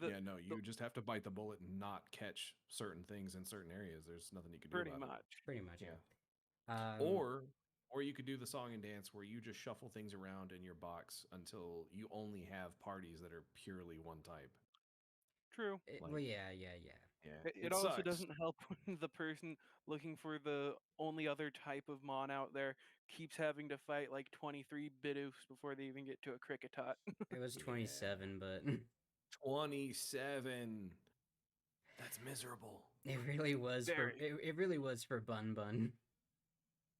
Yeah, no, you just have to bite the bullet and not catch certain things in certain areas. There's nothing you can do Pretty about it. much. Pretty much, yeah. Yeah. Or you could do the song and dance where you just shuffle things around in your box until you only have parties that are purely one type. True. Well, like- yeah. Yeah. It also sucks. doesn't help when the person looking for the only other type of Mon out there keeps having to fight like 23 Bidoofs before they even get to a Cricketot. It was Yeah. 27, but 27. That's miserable. it really was for Very. it really was for Bun Bun.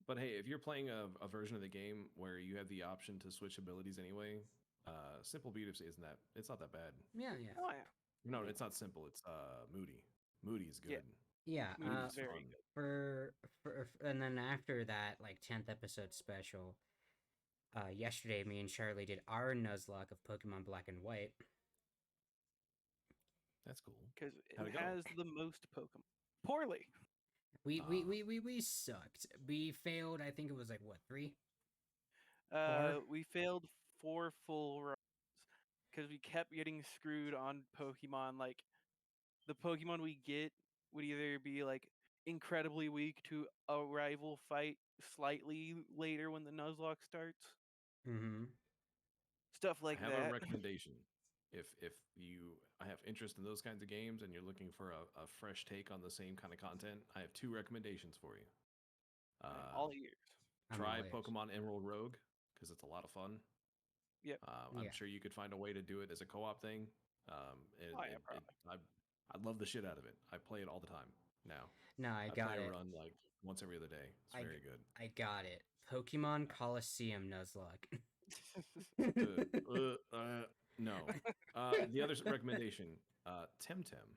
But hey, if you're playing a version of the game where you have the option to switch abilities anyway, Simple Beatles it's not that bad. Yeah. Oh, yeah. No, it's not simple. It's Moody. Moody is good. Yeah. Yeah. Moody Moody is is very fun. good. And then after that, like 10th episode special, yesterday me and Charlie did our Nuzlocke of Pokemon Black and White. That's cool. Because How'd it it go? has the most Pokemon. Poorly. We sucked. We failed. I think it was like what 3? 4? We failed 4 full runs because we kept getting screwed on Pokemon. Like, the Pokemon we get would either be like incredibly weak to a rival fight slightly later when the Nuzlocke starts. Mm-hmm. Stuff like I have that. a recommendation. If you have interest in those kinds of games and you're looking for a fresh take on the same kind of content, I have 2 recommendations for you. All ears. Try Pokemon Emerald Rogue because it's a lot of fun. Yep. I'm Yeah. sure you could find a way to do it as a co-op thing. I love the shit out of it. I play it all the time now. No, I play got a it. run like once every other day. It's very good. I got it. Pokemon Coliseum Nuzlocke. No. The other recommendation, Temtem.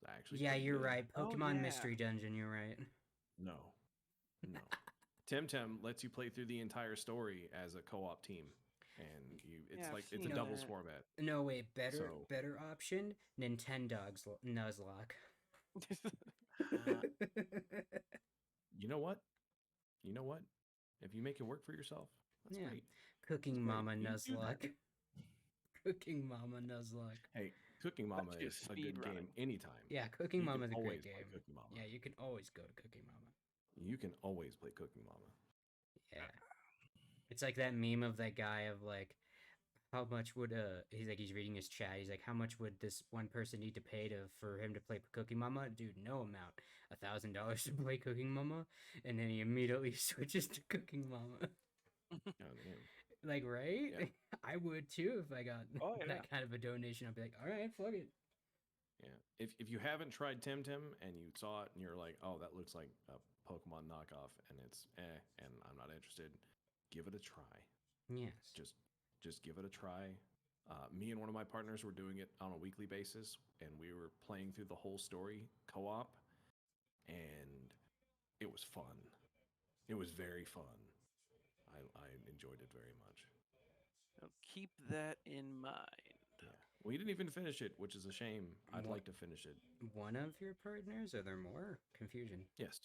Actually, Yeah, pretty you're good. right. Oh, Pokemon yeah. Mystery Dungeon. You're right. No. Temtem lets you play through the entire story as a co-op team, and Yeah, I've it's seen a doubles that. format. No, wait. Better So- option. Nintendo's Nuzlocke. You know what? If you make it work for yourself, that's Yeah. great. Cooking great. Mama You do that. Nuzlocke. Cooking Mama Nuzlocke. Hey, Cooking Mama is just a good speed running. game anytime. Yeah, Cooking You can Mama's a great always play game. Cooking Mama. Yeah, you can always go to Cooking Mama. You can always play Cooking Mama. Yeah. It's like that meme of that guy of like, how much would he's reading his chat. He's like, how much would this one person need to pay for him to play Cooking Mama? Dude, no amount. $1,000 to play Cooking Mama, and then he immediately switches to Cooking Mama. Oh, damn. Like, right? Yeah. I would too if I got Oh, yeah. that kind of a donation. I'd be like, all right, fuck it. Yeah. If you haven't tried Temtem and you saw it and you're like, oh, that looks like a Pokemon knockoff and it's and I'm not interested, give it a try. Yes. Just give it a try. Me and one of my partners were doing it on a weekly basis, and we were playing through the whole story co-op, and it was fun. It was very fun. I enjoyed it very much. So keep that in mind. Yeah. We didn't even finish it, which is a shame. I'd What? like to finish it. One of your partners? Are there more? Confusion. Yes.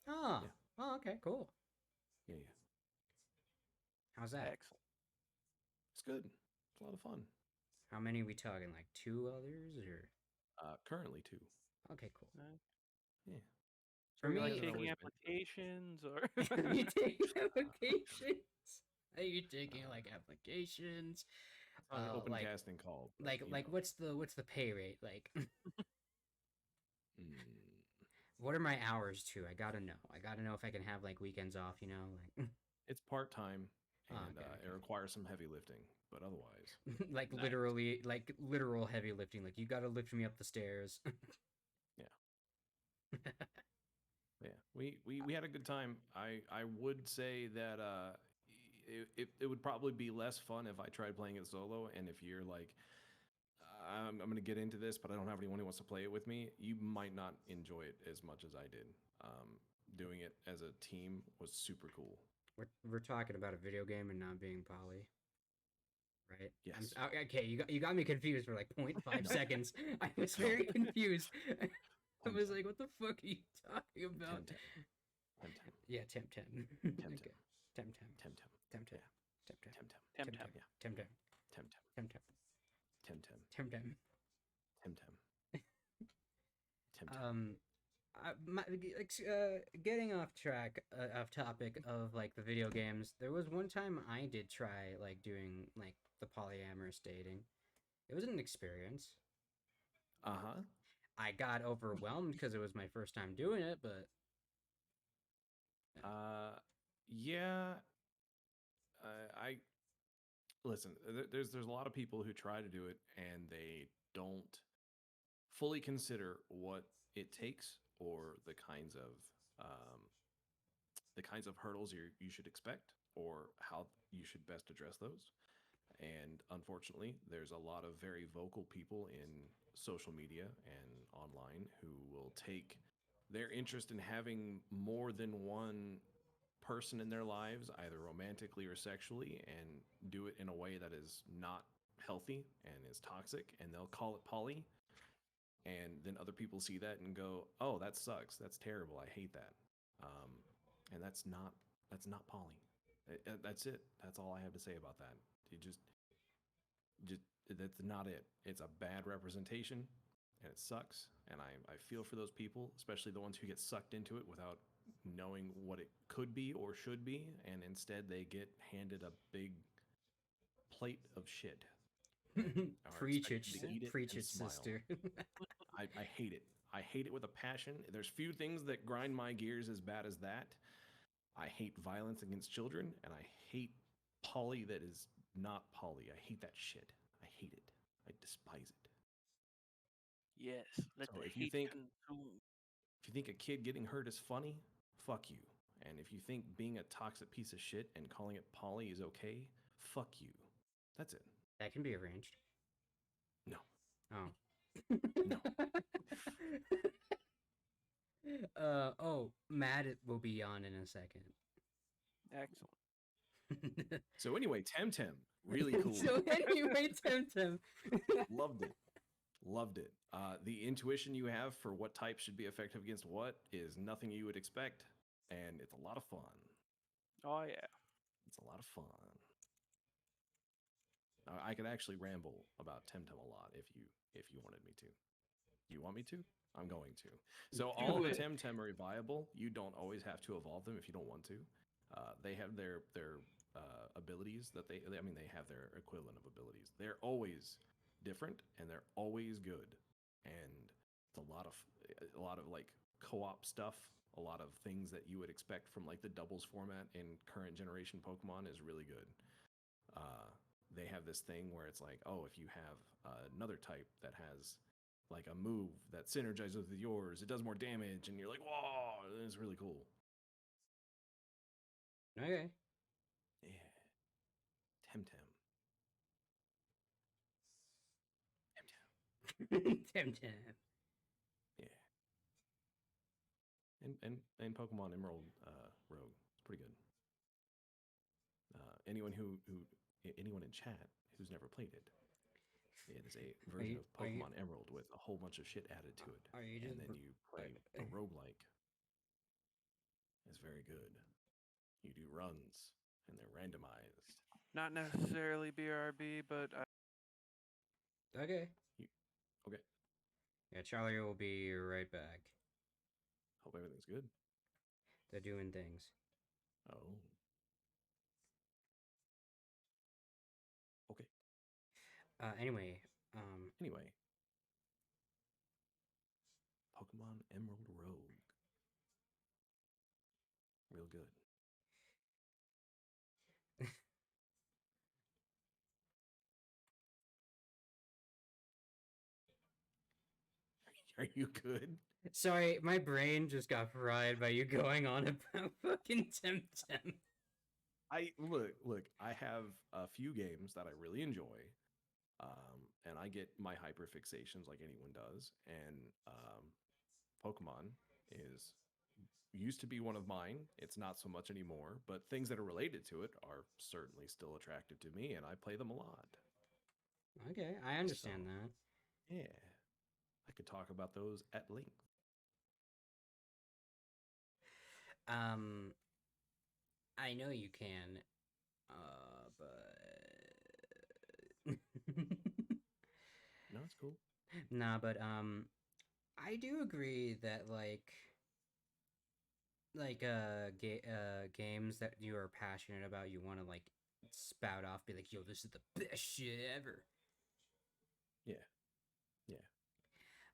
Oh. Yeah. Oh, okay, cool. Yeah. How's that? Excellent. It's good. It's a lot of fun. How many are we talking? Like 2 others or? Currently 2. Okay, cool. Yeah. For Are you me, like hasn't taking always been. applications or? are you taking applications? Are you taking like applications? It's not an open Like casting call. but, like you like know. what's the pay rate like? Mm, What are my hours too? I gotta know. I gotta know if I can have like weekends off. You know, like it's part time, Oh, and okay, it okay. requires some heavy lifting. But otherwise, like Nice. literally like literal heavy lifting. Like you gotta lift me up the stairs. yeah, we had a good time. I would say that it would probably be less fun if I tried playing it solo, and if you're like, I'm going to get into this, but I don't have anyone who wants to play it with me, you might not enjoy it as much as I did. Doing it as a team was super cool. We're talking about a video game and not being poly, right? Yes. Okay, you got me confused for like 0.5 No. seconds. I was No. very confused. I was Temtem. like, what the fuck are you talking about? Temtem. Yeah, Temtem. Temtem. Okay. Temtem. Temtem. Temtem. Yeah. Temtem. Temtem. Temtem. Temtem. Temtem. Temtem. Temtem. Temtem. Temtem. Temtem. Temtem. Getting off track, off topic of like the video games. There was one time I did try like doing like the polyamorous dating. It was an experience. Uh-huh. I got overwhelmed because it was my first time doing it, but Yeah. I listen. There's a lot of people who try to do it and they don't fully consider what it takes or the kinds of hurdles you should expect or how you should best address those. And unfortunately, there's a lot of very vocal people in social media and online who will take their interest in having more than one person in their lives, either romantically or sexually, and do it in a way that is not healthy and is toxic, and they'll call it poly. And then other people see that and go, "Oh, that sucks. That's terrible. I hate that." And that's not poly. That's it. That's all I have to say about that. You just that's not it. It's a bad representation, and it sucks. And I feel for those people, especially the ones who get sucked into it without knowing what it could be or should be, and instead they get handed a big plate of shit. Are preach it, expected to eat it preach and it, smile. sister. I hate it. I hate it with a passion. There's few things that grind my gears as bad as that. I hate violence against children, and I hate poly that is not poly. I hate that shit. I hate it. I despise it. Yes. Let So the if you hate think consume. if you think a kid getting hurt is funny, fuck you. And if you think being a toxic piece of shit and calling it poly is okay, fuck you. That's it. That can be arranged. No. Oh. No. Oh, Matt will be on in a second. Excellent. So anyway, Temtem, really cool. So anyway, Temtem. Loved it. Loved it. The intuition you have for what type should be effective against what is nothing you would expect, and it's a lot of fun. Oh yeah. It's a lot of fun. I could actually ramble about Temtem a lot if you wanted me to. You want me to? I'm going to. So all Do the it. Temtem are viable. You don't always have to evolve them if you don't want to. They have their abilities that they have their equivalent of abilities. They're always different and they're always good. And it's a lot of like co-op stuff. A lot of things that you would expect from like the doubles format in current generation Pokemon is really good. They have this thing where it's like, oh, if you have another type that has like a move that synergizes with yours, it does more damage, and you're like, whoa, it's really cool. Okay. Yeah. Temtem. Temtem. Yeah. And Pokemon Emerald Rogue. It's pretty good. Anyone anyone in chat who's never played it, it is a version of Pokemon Emerald with a whole bunch of shit added to it. Are you And just then you play a roguelike. It's very good. You do runs, and they're randomized. Not necessarily BRB, but Okay. Okay. Yeah, Charlie will be right back. Hope everything's good. They're doing things. Oh. Okay. Anyway, Anyway. Pokemon Emerald Rogue. Real good. Are you good? sorry, my brain just got fried by you going on about fucking Temtem. I look. I have a few games that I really enjoy, and I get my hyperfixations like anyone does. And Pokemon is used to be one of mine. It's not so much anymore, but things that are related to it are certainly still attractive to me, and I play them a lot. Okay, I understand that. Yeah, I could talk about those at length. I know you can, but No, it's cool. nah, but I do agree that games that you are passionate about, you want to like spout off, be like, yo, this is the best shit ever. Yeah, yeah.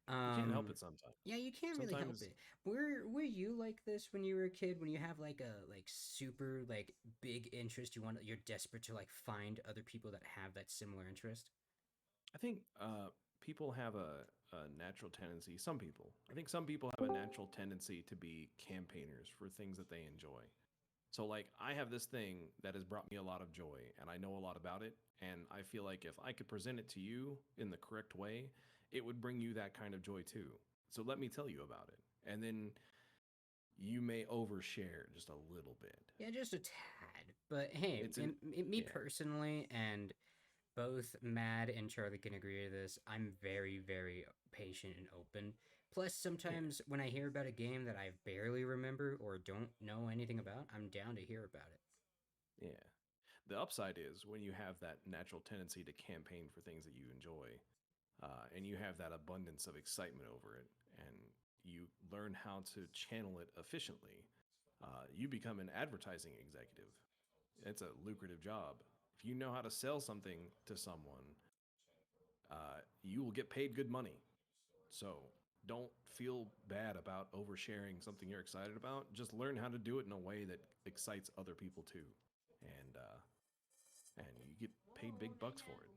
You can't help it sometimes. Yeah, you can't really help Sometimes- it. Were you like this when you were a kid? When you have like a super like big interest, you're desperate to like find other people that have that similar interest. I think people have a natural tendency. Some people, I think, some people have a natural tendency to be campaigners for things that they enjoy. So, like, I have this thing that has brought me a lot of joy, and I know a lot about it. And I feel like if I could present it to you in the correct way, it would bring you that kind of joy too. So, let me tell you about it. And then you may overshare just a little bit. Yeah, just a tad. But hey, It's an- me yeah. personally, and both Mad and Charlie can agree to this, I'm very, very patient and open. Plus, sometimes when I hear about a game that I barely remember or don't know anything about, I'm down to hear about it. Yeah. The upside is when you have that natural tendency to campaign for things that you enjoy, and you have that abundance of excitement over it, and you learn how to channel it efficiently, you become an advertising executive. It's a lucrative job. If you know how to sell something to someone, you will get paid good money. So don't feel bad about oversharing something you're excited about. Just learn how to do it in a way that excites other people too, and you get paid big bucks for it.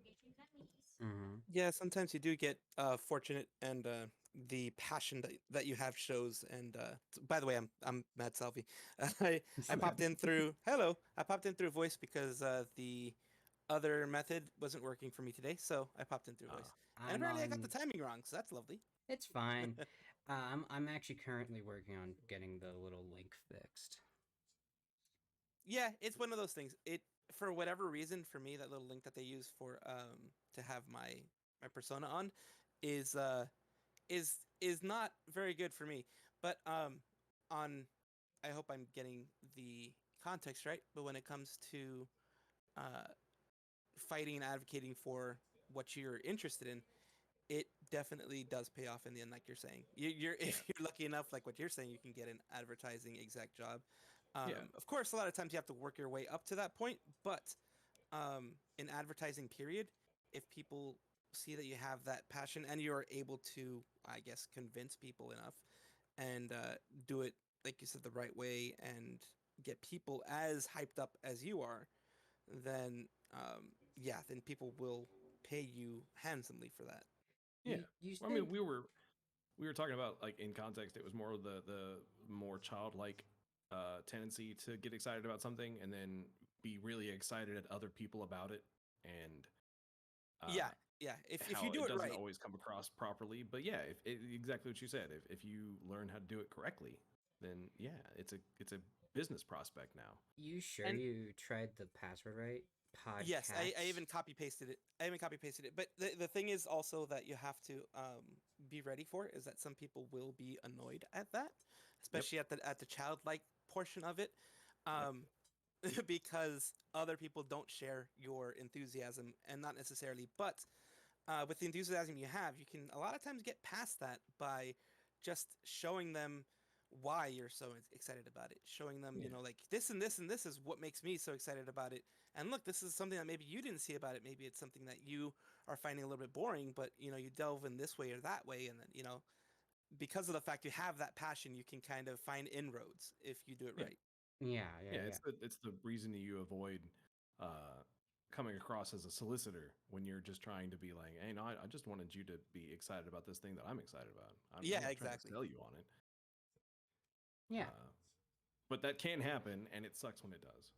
Mm-hmm. Yeah, sometimes you do get fortunate, and the passion that you have shows. And by the way, I'm Matt Salvi. I popped in through hello. I popped in through voice because the other method wasn't working for me today, so I popped in through voice. And apparently, I got the timing wrong, so that's lovely. It's fine. I'm actually currently working on getting the little link fixed. Yeah, it's one of those things. It for whatever reason for me that little link that they use for to have my persona on is is not very good for me. But on I hope I'm getting the context right. But when it comes to uh, fighting and advocating for what you're interested in, it definitely does pay off in the end, like you're saying. You're if you're lucky enough, like what you're saying, you can get an advertising exec job. Yeah. Of course, a lot of times you have to work your way up to that point, but in advertising, period, if people see that you have that passion and you're able to, I guess, convince people enough and do it, like you said, the right way and get people as hyped up as you are, then yeah, then people will pay you handsomely for that. Yeah. You Well, I mean, we were talking about, like, in context, it was more of the more childlike tendency to get excited about something and then be really excited at other people about it, and Yeah, yeah. If how you do it it doesn't right, always come across properly. But yeah, exactly what you said. If you learn how to do it correctly, then yeah, it's a business prospect now. You sure And- you tried the password right? Podcast. yes, I even copy pasted it. I even copy pasted it. But the thing is also that you have to be ready for is that some people will be annoyed at that, especially at the childlike portion of it. because other people don't share your enthusiasm, and not necessarily, but with the enthusiasm you have, you can a lot of times get past that by just showing them why you're so excited about it, showing them, Yeah. like this and this and this is what makes me so excited about it. And look, this is something that maybe you didn't see about it. Maybe it's something that you are finding a little bit boring, but you delve in this way or that way, and then because of the fact you have that passion, you can kind of find inroads if you do it Yeah. right. Yeah, Yeah, it's the reason that you avoid coming across as a solicitor when you're just trying to be like, hey, no, I just wanted you to be excited about this thing that I'm excited about. I'm Yeah, not trying exactly. to sell you on it. yeah. But that can happen, and it sucks when it does.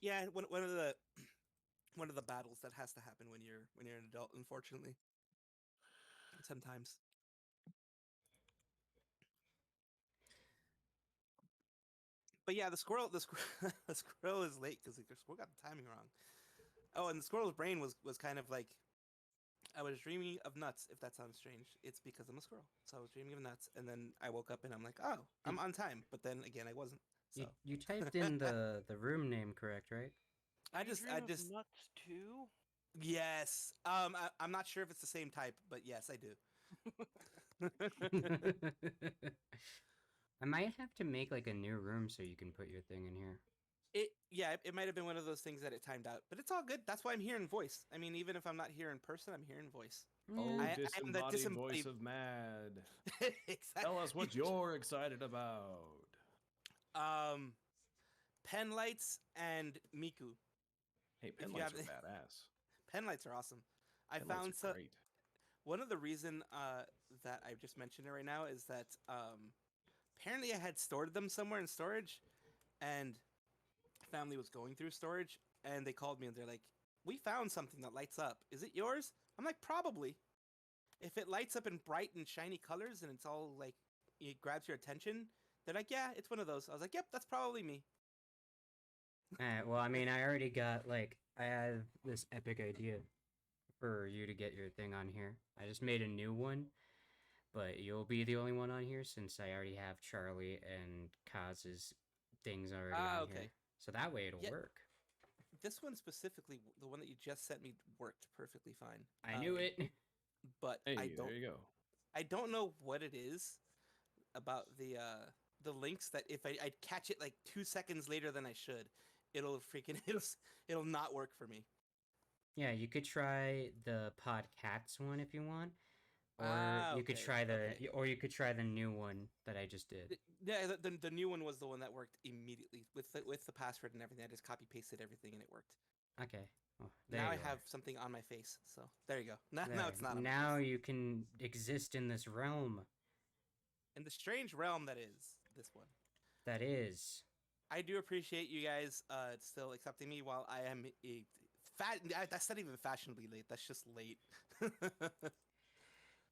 Yeah, one of the one of the battles that has to happen when you're an adult, unfortunately. Sometimes. But yeah, the squirrel is late because the squirrel got the timing wrong. Oh, and the squirrel's brain was kind of like, I was dreaming of nuts. If that sounds strange, it's because I'm a squirrel. So I was dreaming of nuts, and then I woke up and I'm like, oh, I'm on time. But then again, I wasn't. So You typed in the room name correct, right? I You just dream of nuts too. yes. I'm not sure if it's the same type, but yes, I do. I might have to make like a new room so you can put your thing in here. It might have been one of those things that it timed out, but it's all good. That's why I'm here in voice. I mean, even if I'm not here in person, I'm here in voice. Oh, I am the disembodied voice disembodied- of Mad. Exactly. Tell us what you're excited about. Pen lights and Miku. Hey, you pen lights have- are badass. Pen lights are awesome. I Pen lights found are great. one of the reason that I just mentioned it right now is that apparently I had stored them somewhere in storage, and family was going through storage, and they called me and they're like, "We found something that lights up. Is it yours?" I'm like, "Probably." If it lights up in bright and shiny colors and it's all like it grabs your attention, they're like, "Yeah, it's one of those." I was like, "Yep, that's probably me." Well, I mean, I already got like I have this epic idea for you to get your thing on here. I just made a new one, but you'll be the only one on here since I already have Charlie and Kaz's things already on okay. here. So that way it'll Yeah. work. This one specifically, the one that you just sent me, worked perfectly fine. I knew it. But Hey, I there you go. don't know what it is about the links that if I catch it like 2 seconds later than I should, it'll freaking it'll not work for me. Yeah, you could try the Podcats one if you want, or you could Okay, try okay. or you could try the new one that I just did. Yeah, the new one was the one that worked immediately with the password and everything. I just copy pasted everything and it worked. Okay. Oh, there Now I you are. have something on my face, so there you go. Now There. it's not on my Now face. you can exist in this realm. In the strange realm that is this one. That is. I do appreciate you guys still accepting me while I am that's not even fashionably late. That's just late.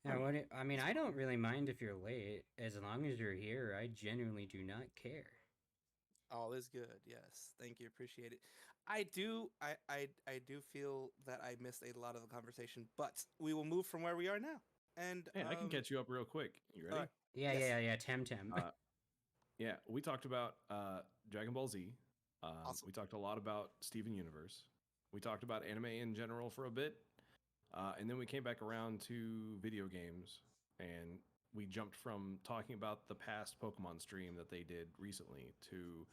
Yeah, I mean, I don't really mind if you're late, as long as you're here. I genuinely do not care. All is good. Yes, thank you. Appreciate it. I do. I do feel that I missed a lot of the conversation, but we will move from where we are now. And Hey, I can catch you up real quick. You ready? alright. Yeah, Yes. yeah. Temtem. Yeah, we talked about Dragon Ball Z. Awesome. We talked a lot about Steven Universe. We talked about anime in general for a bit. And then we came back around to video games. And we jumped from talking about the past Pokemon stream that they did recently to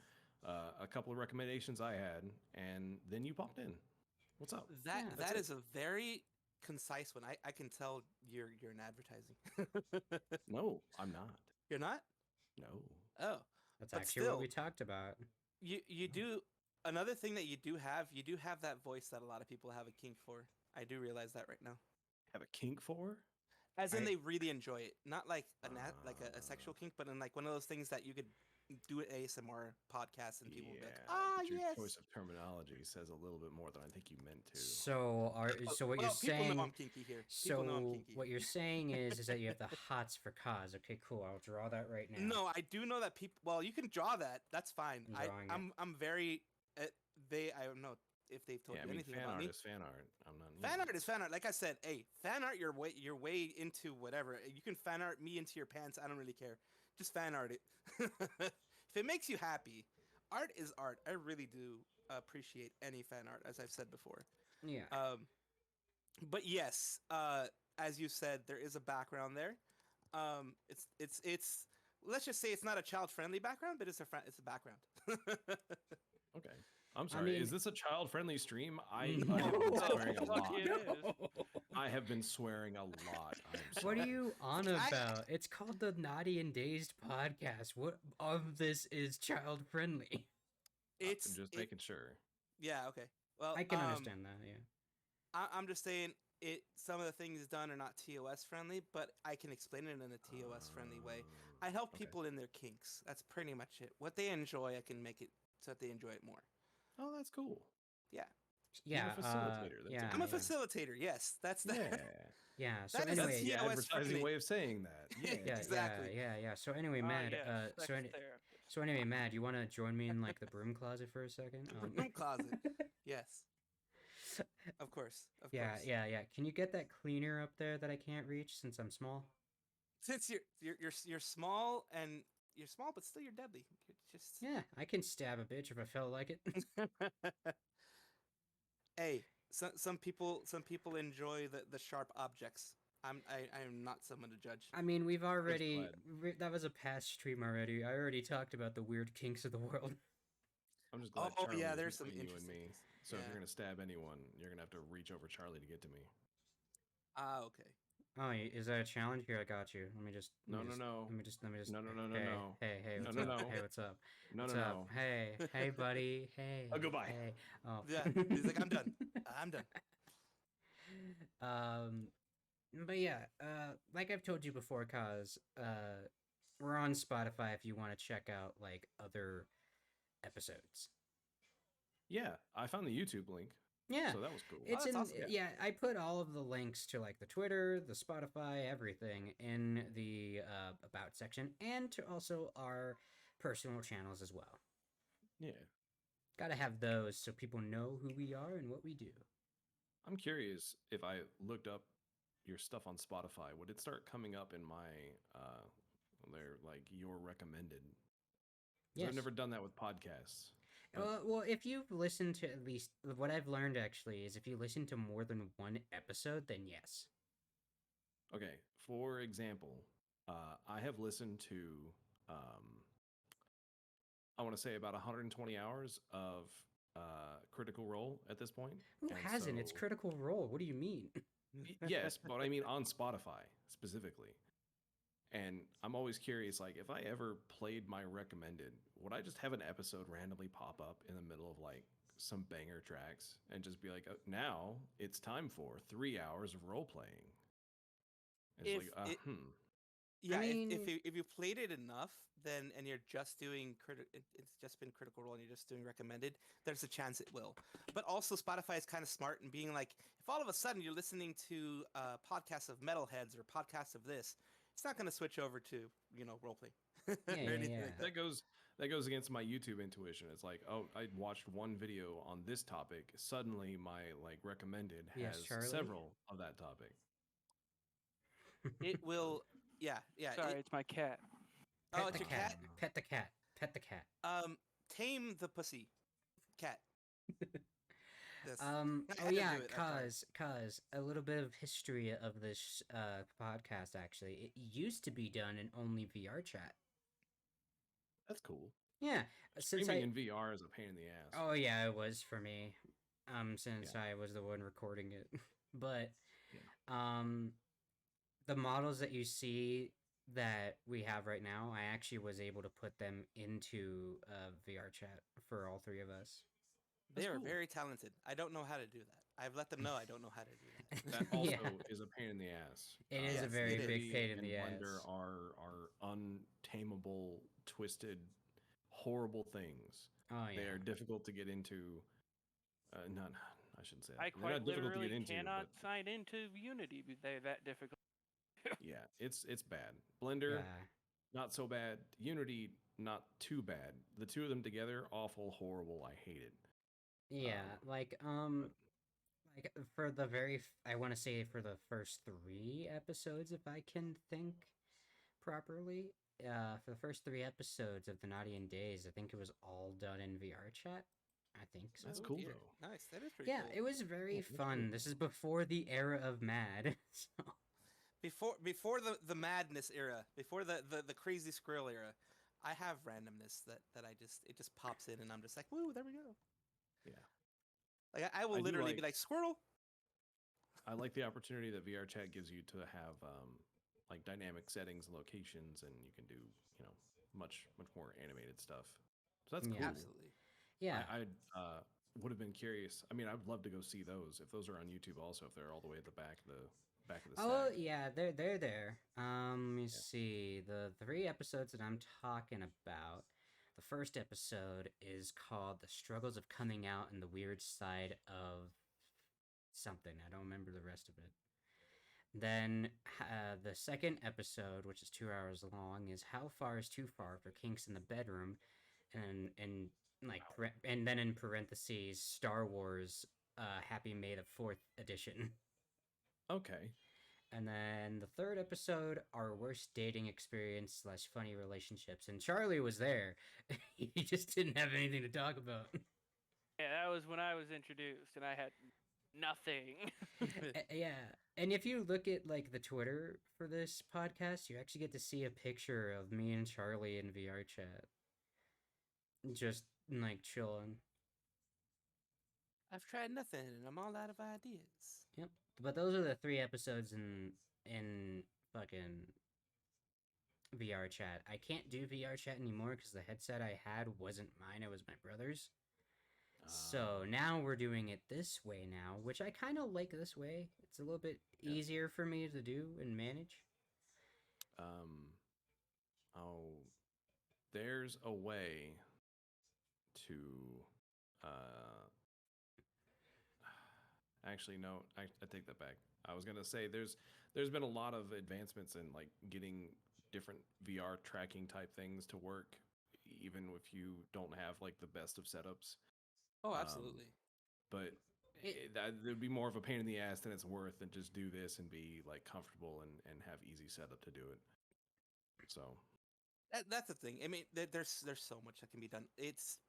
a couple of recommendations I had. And then you popped in. What's up? Yeah, That is a very concise one. I can tell you're in advertising. No, I'm not. You're not? No. Oh. That's but actually what we still- talked about. You do another thing that you do have that voice that a lot of people have a kink for. I do realize that right now. Have a kink for? As in I- they really enjoy it. Not like a sexual kink, but in like one of those things that you could do an ASMR podcast and people will be like, but your yes. choice of terminology says a little bit more than I think you meant to. So what Well, you're people saying? know I'm kinky here. People know I'm So kinky. what you're saying is that you have the hots for cause. Okay, cool. I'll draw that right now. No, I do know that people. Well, you can draw that. That's fine. I'm drawing it. I'm very. I don't know if they've told Yeah, I you mean, anything fan about art me. is fan art. I'm not. Fan art is fan art. Like I said, hey, fan art your way into whatever. You can fan art me into your pants. I don't really care. Just fan art it. If it makes you happy, art is art. I really do appreciate any fan art, as I've said before. Yeah. But yes, as you said, there is a background there. It's let's just say it's not a child friendly background, but it's a background. Okay. I'm I sorry. mean- Is this a child-friendly stream? I have No. been swearing a Fuck lot. it is. I have been swearing a lot. I'm What are sorry. you on I- about? It's called the Naughty and Dazed podcast. What of this is child friendly? It's I'm just it- making sure. yeah, okay. Well, I can understand that. Yeah. I'm just saying it. Some of the things done are not TOS friendly, but I can explain it in a TOS friendly way. I help okay. people in their kinks. That's pretty much it. What they enjoy, I can make it so that they enjoy it more. Oh, that's cool. Yeah, Yeah. facilitator, that's Yeah. I'm a yeah. facilitator. Yes, that's the. Yeah. Yeah. So That is a That's anyway, the TOS advertising friendly. way of saying that. Yeah. yeah, exactly. Yeah. So anyway, Mad. Yes, So sex therapist. so anyway, Mad, you want to join me in like the broom closet for a second? Room closet. Yes, of course. Of Yeah, course. yeah. Can you get that cleaner up there that I can't reach since I'm small? Since you're small and you're small, but still you're deadly. You're just. Yeah, I can stab a bitch if I felt like it. Hey, some people enjoy the sharp objects. I am not someone to judge. I mean, we've already glad. that was a past stream already. I already talked about the weird kinks of the world. I'm just glad. Oh, Charlie yeah, is there's some between you and interesting me. things. So if Yeah. you're gonna stab anyone, you're gonna have to reach over Charlie to get to me. Ah, okay. Oh, is that a challenge? Here, I got you. Let me just. No, let me no, just- no. Let me just. No, no, no, no, hey, no. Hey, No, what's no, up? no. Hey, what's up? No, What's no, up? no. Hey, buddy. Hey. Oh, goodbye. Hey. Oh. Yeah, he's like, I'm done. I'm done. But yeah, like I've told you before, cause we're on Spotify if you want to check out like other episodes. Yeah, I found the YouTube link. Yeah. So that was cool. It's that's in awesome. yeah, I put all of the links to like the Twitter, the Spotify, everything in the about section and to also our personal channels as well. Yeah. Got to have those so people know who we are and what we do. I'm curious if I looked up your stuff on Spotify, would it start coming up in my their like your recommended? 'Cause Yes. I've never done that with podcasts. Well, if you've listened to at least what I've learned actually is if you listen to more than one episode, then yes. Okay, for example, I have listened to I want to say about 120 hours of Critical Role at this point. Who and hasn't? It's so- Critical Role. What do you mean? Yes, but I mean on Spotify specifically. And I'm always curious, like, if I ever played my recommended, would I just have an episode randomly pop up in the middle of like some banger tracks and just be like, now it's time for 3 hours of role playing? It's If like, it- hmm. Yeah, mean- if you played it enough, then and you're just doing it's just been Critical Role and you're just doing recommended, there's a chance it will. But also Spotify is kind of smart in being like, if all of a sudden you're listening to podcasts of metalheads or podcasts of this, it's not going to switch over to role play Yeah, or yeah, anything yeah. like that. That goes against my YouTube intuition. It's like, oh, I watched one video on this topic. Suddenly, my like recommended Yes, has Charlie? several of that topic. It will. Yeah. Sorry, it's my cat. Oh, Pet it's the your cat. Pet the cat. Pet the cat. Tame the pussy, cat. Yes. I Oh had to yeah, do it, I'm sorry. cause a little bit of history of this podcast actually. It used to be done in only VR chat. That's cool. Yeah, since Streaming in VR is a pain in the ass. Oh yeah, it was for me. Since I was the one recording it. But the models that you see that we have right now, I actually was able to put them into VR chat for all three of us. They That's are cool. very talented. I don't know how to do that. I've let them know I don't know how to do that. That also Yeah. is a pain in the ass. It is a Yes, very it big Unity pain in and the Blender ass. are untamable, twisted, horrible things. Oh They yeah. are difficult to get into. Not, I shouldn't say that. I They're quite not difficult to literally get into, cannot sign into Unity. They're that difficult. but yeah, it's bad. Blender, Yeah. not so bad. Unity, not too bad. The two of them together, awful, horrible. I hate it. Yeah, like for the I want to say for the first 3 episodes if I can think, properly, for the first 3 episodes of the Naughty and Days, I think it was all done in VR chat. I think so. That's Oh, cool dear. though. Nice. That is pretty Yeah, cool. it was very that's pretty fun. cool. This is before the era of Mad. So, Before the madness era, before the crazy squirrel era, I have randomness that it just pops in and I'm just like, woo, there we go. Yeah. Like I will I do literally be like- like, squirrel. I like the opportunity that VR chat gives you to have like dynamic settings and locations, and you can do much more animated stuff. So that's Yeah. cool. Absolutely. yeah. I would have been curious. I mean, I'd love to go see those if those are on YouTube also. If they're all the way at the back of the Oh stack. yeah, they're there. Let me Yeah. see. The 3 episodes that I'm talking about. The first episode is called "The Struggles of Coming Out and the Weird Side of Something." I don't remember the rest of it. Then the second episode, which is 2 hours long, is "How Far Is Too Far for Kinks in the Bedroom," and like and then in parentheses, Star Wars, Happy May the 4th edition. Okay. And then the third episode, our worst dating experience / funny relationships. And Charlie was there. He just didn't have anything to talk about. Yeah, that was when I was introduced, and I had nothing. Yeah. And if you look at like the Twitter for this podcast, you actually get to see a picture of me and Charlie in VR chat. Just like chilling. I've tried nothing and I'm all out of ideas. Yep. But those are the 3 episodes in fucking VR chat. I can't do VR chat anymore because the headset I had wasn't mine, it was my brother's. So now we're doing it this way now, which I kind of like this way. It's a little bit Yeah. easier for me to do and manage. Oh, there's a way to actually no, I take that back. I was gonna say there's been a lot of advancements in like getting different VR tracking type things to work, even if you don't have like the best of setups. Oh, absolutely. But that would be more of a pain in the ass than it's worth, than just do this and be like comfortable and have easy setup to do it. So That's the thing. I mean, there's so much that can be done. It's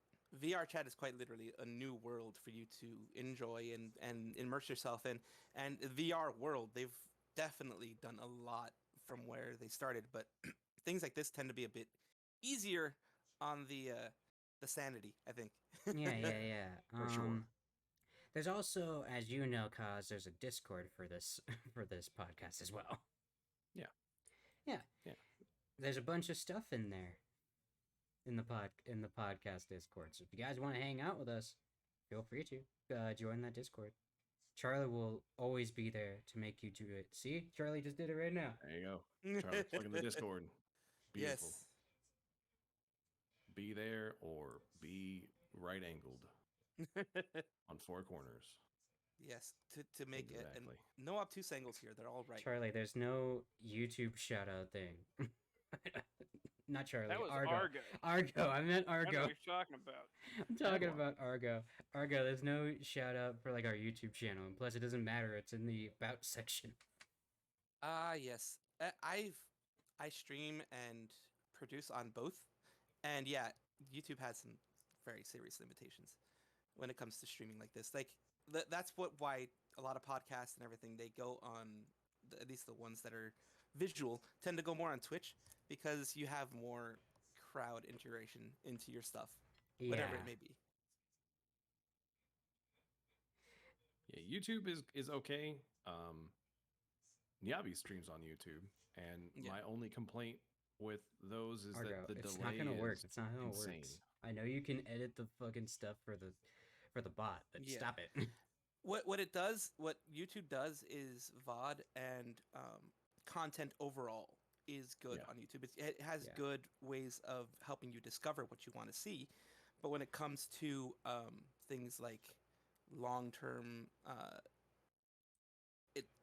VR chat is quite literally a new world for you to enjoy and immerse yourself in. And the VR world, they've definitely done a lot from where they started, but things like this tend to be a bit easier on the sanity, I think. Yeah. For sure. There's also, as you know, Kaz, there's a Discord for this for this podcast as well. Yeah. Yeah. Yeah. There's a bunch of stuff in there in the podcast Discord. So if you guys want to hang out with us, feel free to join that Discord. Charlie will always be there to make you do it. See, Charlie just did it right now. there you go. Charlie, plug in the Discord. Beautiful. Yes. Be there or be right angled on 4 corners. Yes, to make it, and Exactly. no obtuse angles here. They're all right. Charlie, there's no YouTube shout out thing. Not Charlie. That was Argo. Argo. Argo. I meant I don't know Argo. what you're talking about. I'm talking one. about Argo. Argo, there's no shout out for like our YouTube channel, and plus it doesn't matter. It's in the about section. Yes. I stream and produce on both, and yeah, YouTube has some very serious limitations when it comes to streaming like this. Like that's why a lot of podcasts and everything they go on, at least the ones that are visual, tend to go more on Twitch because you have more crowd integration into your stuff, whatever it may be. Yeah, YouTube is okay. Nyabi streams on YouTube, and Yeah. my only complaint with those is Argo, that the it's delay not gonna work. is It's not how it insane. works. I know you can edit the fucking stuff for the bot, but Yeah. stop it. What it does, what YouTube does, is VOD and content overall is good Yeah. on YouTube. It has Yeah. good ways of helping you discover what you want to see, but when it comes to things like long-term,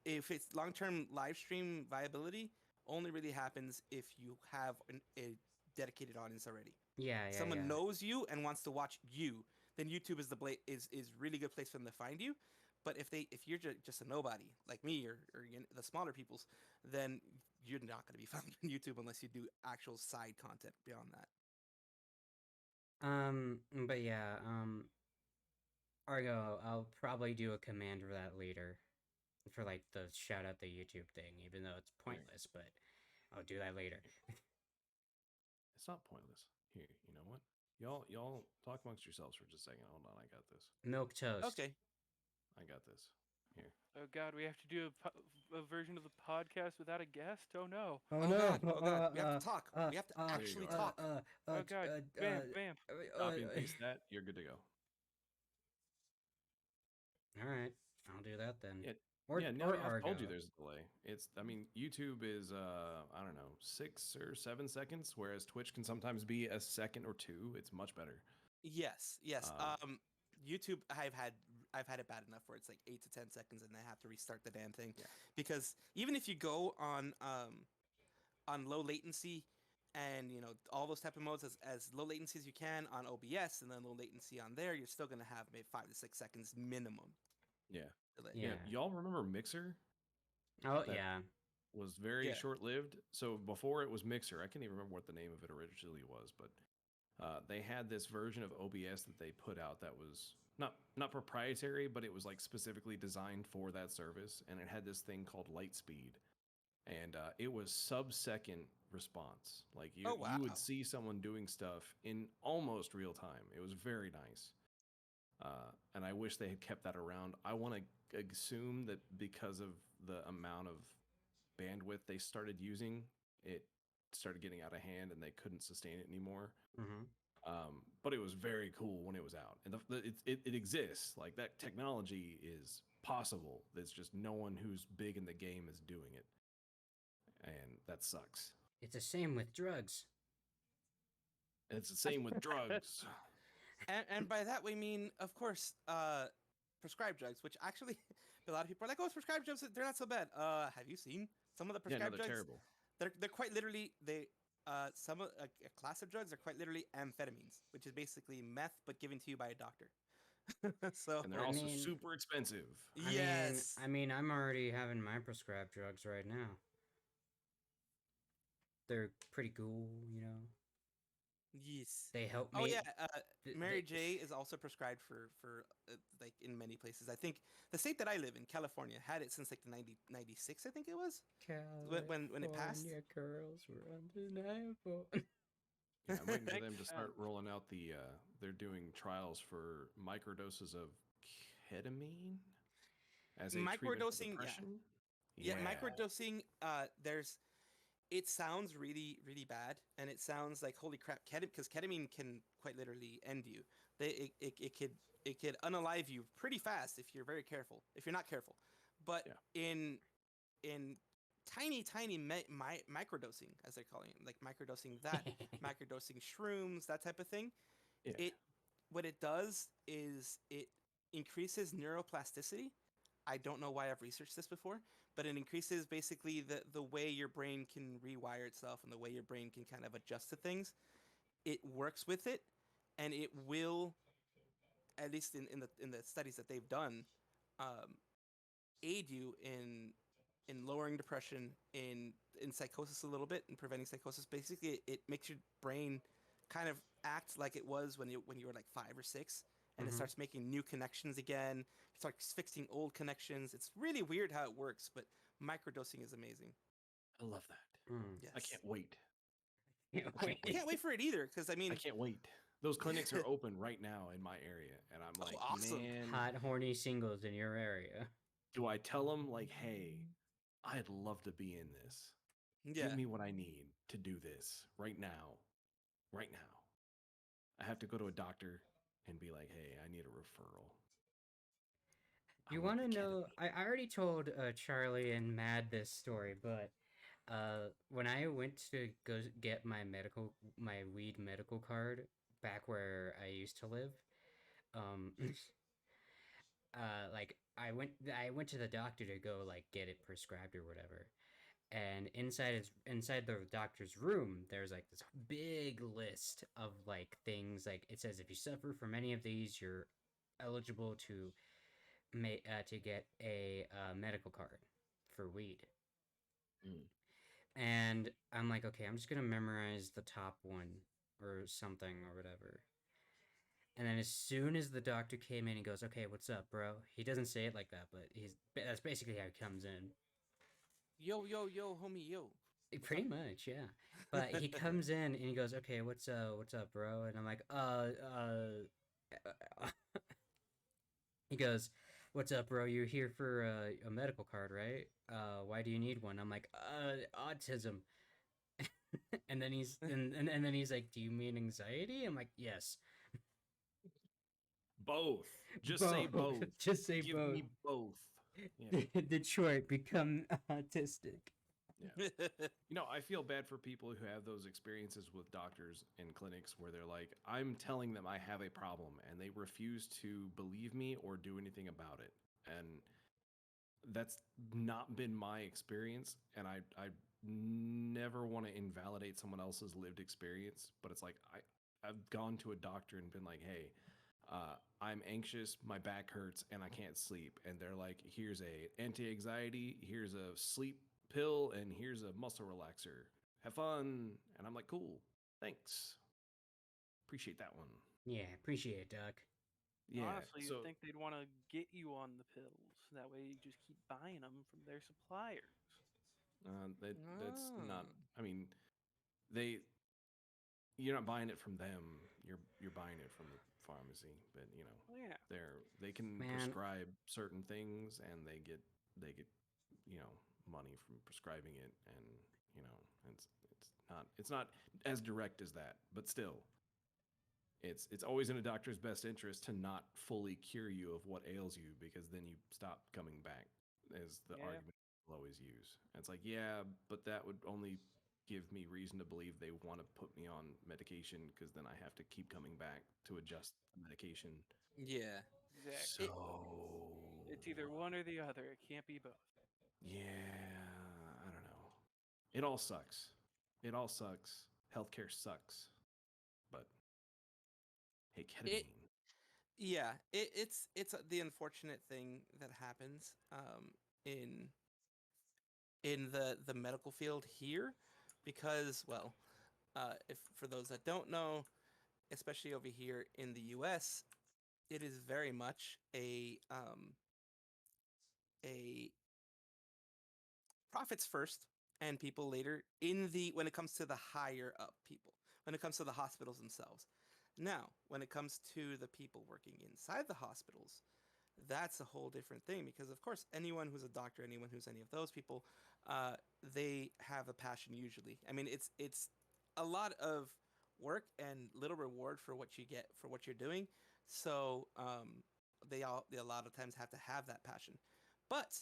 if it's long-term live stream viability, only really happens if you have a dedicated audience already. Yeah. Someone knows you and wants to watch you, then YouTube is is really good place for them to find you. But if you're just a nobody like me or the smaller peoples, then you're not going to be found on YouTube unless you do actual side content beyond that. But yeah, Argo, I'll probably do a command for that later, for like the shout out the YouTube thing, even though it's pointless, but I'll do that later. It's not pointless. Here, you know what? Y'all talk amongst yourselves for just a second. Hold on, I got this. Milk toast. Okay. I got this. Here. Oh God, we have to do a version of the podcast without a guest. Oh no. Oh, Oh, no! God. Oh, God. We have to talk. We have to There you actually go. talk. Oh God. Bam, bam. Copy and paste that. You're good to go. All right, I'll do that then. Yeah, Or, yeah, no, or I've told Argo. you there's a delay. I mean, YouTube is, I don't know, 6 or 7 seconds, whereas Twitch can sometimes be a second or 2. It's much better. Yes. YouTube, I've had it bad enough where it's like 8 to 10 seconds, and I have to restart the damn thing. Yeah. Because even if you go on low latency, and all those type of modes as low latency as you can on OBS, and then low latency on there, you're still gonna have maybe 5 to 6 seconds minimum Yeah. delay. Yeah. Y'all remember Mixer? Oh that- yeah. Was very Yeah. short-lived. So before it was Mixer, I can't even remember what the name of it originally was, but they had this version of OBS that they put out that was not proprietary, but it was like specifically designed for that service, and it had this thing called Lightspeed, and it was sub-second response. Like you Oh, wow. would see someone doing stuff in almost real time. It was very nice. And I wish they had kept that around. I want to assume that because of the amount of bandwidth they started using, it started getting out of hand and they couldn't sustain it anymore. Mm-hmm. But it was very cool when it was out, and it exists. Like that technology is possible. There's just no one who's big in the game is doing it, and that sucks. It's the same with drugs. And it's the same with drugs. And by that we mean, of course, prescribed drugs, which actually a lot of people are like, oh, prescribed drugs, they're not so bad. Have you seen some of the Yeah, no, prescribed they're drugs? terrible. They're quite literally some of a class of drugs are quite literally amphetamines, which is basically meth but given to you by a doctor. So And they're I also mean- super expensive. yes, I mean, I'm already having my prescribed drugs right now. They're pretty cool, you know. yes. They help me. Oh yeah, th- Mary they- J is also prescribed for like in many places. I think the state that I live in, California, had it since like the 96, I think it was. When it passed? California girls were undeniable. Yeah, I'm waiting for them to start rolling out the. They're doing trials for microdoses of ketamine as a treatment for Microdosing, yeah. depression. Yeah, microdosing. It sounds really, really bad, and it sounds like holy crap, because ketamine can quite literally end you. It could unalive you pretty fast if you're very careful. If you're not careful, but in tiny microdosing, as they're calling it, like microdosing that, microdosing shrooms, that type of thing. Yeah. What it does is it increases neuroplasticity. I don't know why I've researched this before, but it increases basically the way your brain can rewire itself and the way your brain can kind of adjust to things. It works with it, and it will, at least in the studies that they've done, aid you in lowering depression, in psychosis a little bit, in preventing psychosis. Basically, it makes your brain kind of act like it was when you were like 5 or 6. And it Mhm. starts making new connections again. It starts fixing old connections. It's really weird how it works, but microdosing is amazing. I love that. Mm. Yes. I can't wait. I can't wait for it either, because I mean, I can't wait. Those clinics are open right now in my area, and I'm like, awesome. man, Hot, horny singles in your area. do I tell them like, hey, I'd love to be in this. yeah, Give me what I need to do this right now. Right now. I have to go to a doctor and be like, hey, I need a referral. I You want want to the know? ketamine. I already told Charlie and Mad this story, but when I went to go get my weed medical card back where I used to live, like I went to the doctor to go like get it prescribed or whatever, and inside the doctor's room there's like this big list of like things, like it says if you suffer from any of these you're eligible to get a medical card for weed. Mm. And I'm like, okay, I'm just gonna memorize the top one or something or whatever. And then as soon as the doctor came in, he goes, "Okay, what's up, bro?" He doesn't say it like that, but that's basically how he comes in. Yo, yo, yo, homie, yo. Pretty much, yeah. But he comes in and he goes, "Okay, what's up, bro?" And I'm like, He goes, "What's up, bro? You're here for a medical card, right? Why do you need one?" I'm like, autism." And then and then he's like, "Do you mean anxiety?" I'm like, "Yes." Both. Just say both. Just say Give both. me both. Yeah. Detroit, become autistic. You know, I feel bad for people who have those experiences with doctors in clinics where they're like, I'm telling them I have a problem and they refuse to believe me or do anything about it. And that's not been my experience. And I never want to invalidate someone else's lived experience. But it's like, I've gone to a doctor and been like, hey, I'm anxious, my back hurts, and I can't sleep. And they're like, here's a anti-anxiety, here's a sleep pill, and here's a muscle relaxer. Have fun. And I'm like, cool, thanks. Appreciate that one. Yeah, appreciate it, Doc. Yeah. Honestly, so you'd think they'd want to get you on the pills. That way you just keep buying them from their suppliers. that's not. Ah. I mean, they. You're not buying it from them. You're buying it from the pharmacy. But you know, Well, yeah. they can Man. prescribe certain things, and they get you know money from prescribing it, and you know it's not as direct as that, but still. It's always in a doctor's best interest to not fully cure you of what ails you because then you stop coming back is the Yeah. argument people always use. And it's like, yeah, but that would only give me reason to believe they want to put me on medication because then I have to keep coming back to adjust the medication. Yeah. Exactly. So It's either one or the other. It can't be both. yeah, I don't know. It all sucks. It all sucks. Healthcare sucks. But hey, ketamine. Yeah, it's the unfortunate thing that happens in the medical field here because well, if for those that don't know, especially over here in the U.S., it is very much a profits first and people later in the when it comes to the higher up people, when it comes to the hospitals themselves. Now, when it comes to the people working inside the hospitals, that's a whole different thing because of course anyone who's a doctor, anyone who's any of those people, they have a passion usually. I mean, it's a lot of work and little reward for what you get for what you're doing. So they a lot of times have to have that passion, but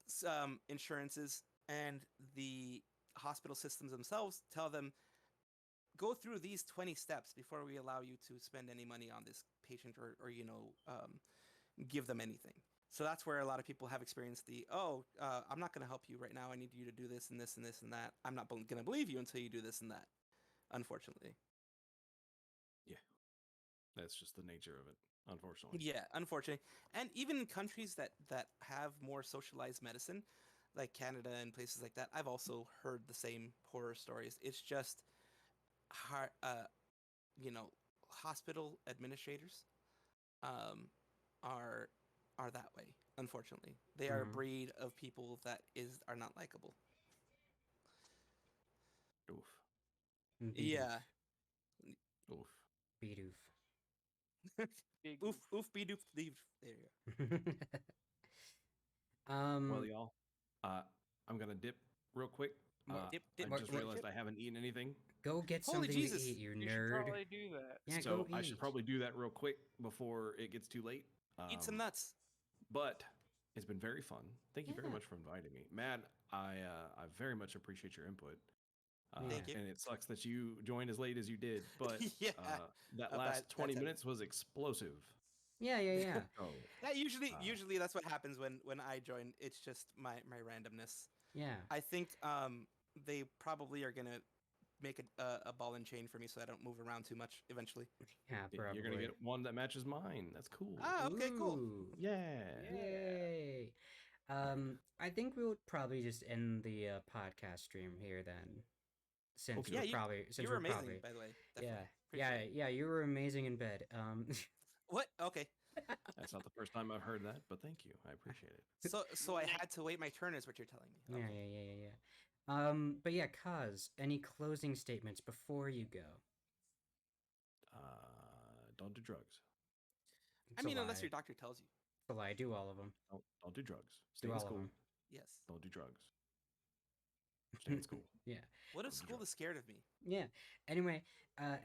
some insurances and the hospital systems themselves tell them go through these 20 steps before we allow you to spend any money on this patient or give them anything. So that's where a lot of people have experienced I'm not going to help you right now. I need you to do this and this and this and that. I'm not going to believe you until you do this and that, unfortunately. Yeah. That's just the nature of it, unfortunately. Yeah, unfortunately. And even in countries that have more socialized medicine, like Canada and places like that, I've also heard the same horror stories. It's just hard, hospital administrators um, are that way. Unfortunately, they are a Mhm. breed of people that are not likable. Oof. Yeah. Oof. Bidoof. Big Oof, oof, be doof, leave. There you go. Well, y'all, I'm gonna dip real quick. Dip, I dip, what- just what- realized I haven't eaten anything, Go get Holy something Jesus. to eat, you You should nerd. probably do that. Yeah, so go I should eat. probably do that real quick before it gets too late. Eat some nuts. But it's been very fun. Thank you very Yeah. much for inviting me, Matt. I very much appreciate your input. Thank you. And it sucks that you joined as late as you did, but Yeah, that but last 20 that's it. minutes was explosive. Yeah. Oh, Yeah, usually Uh, usually that's what happens when I join. It's just my randomness. Yeah. I think they probably are gonna make a ball and chain for me so I don't move around too much eventually. Yeah, probably. you're gonna get one that matches mine. That's cool. Ah, okay, cool. Ooh. Yeah. Yeah. Yay. I think we'll probably just end the podcast stream here then, since Okay. Yeah, we're you probably you were amazing, probably by the way. yeah Definitely. yeah Appreciate it. yeah you were amazing in bed. What? Okay. That's not the first time I've heard that, but thank you. I appreciate it. So I had to wait my turn, is what you're telling me. Yeah, Okay. yeah. But yeah, Kaz, any closing statements before you go? Don't do drugs. I It's a mean, unless lie. your doctor tells you. It's a lie. Do all of them. Don't do drugs. Stay Do in all of school. them. Yes. Don't do drugs. Stay in school. Yeah, What if Don't do school drugs. is scared of me? yeah. Anyway,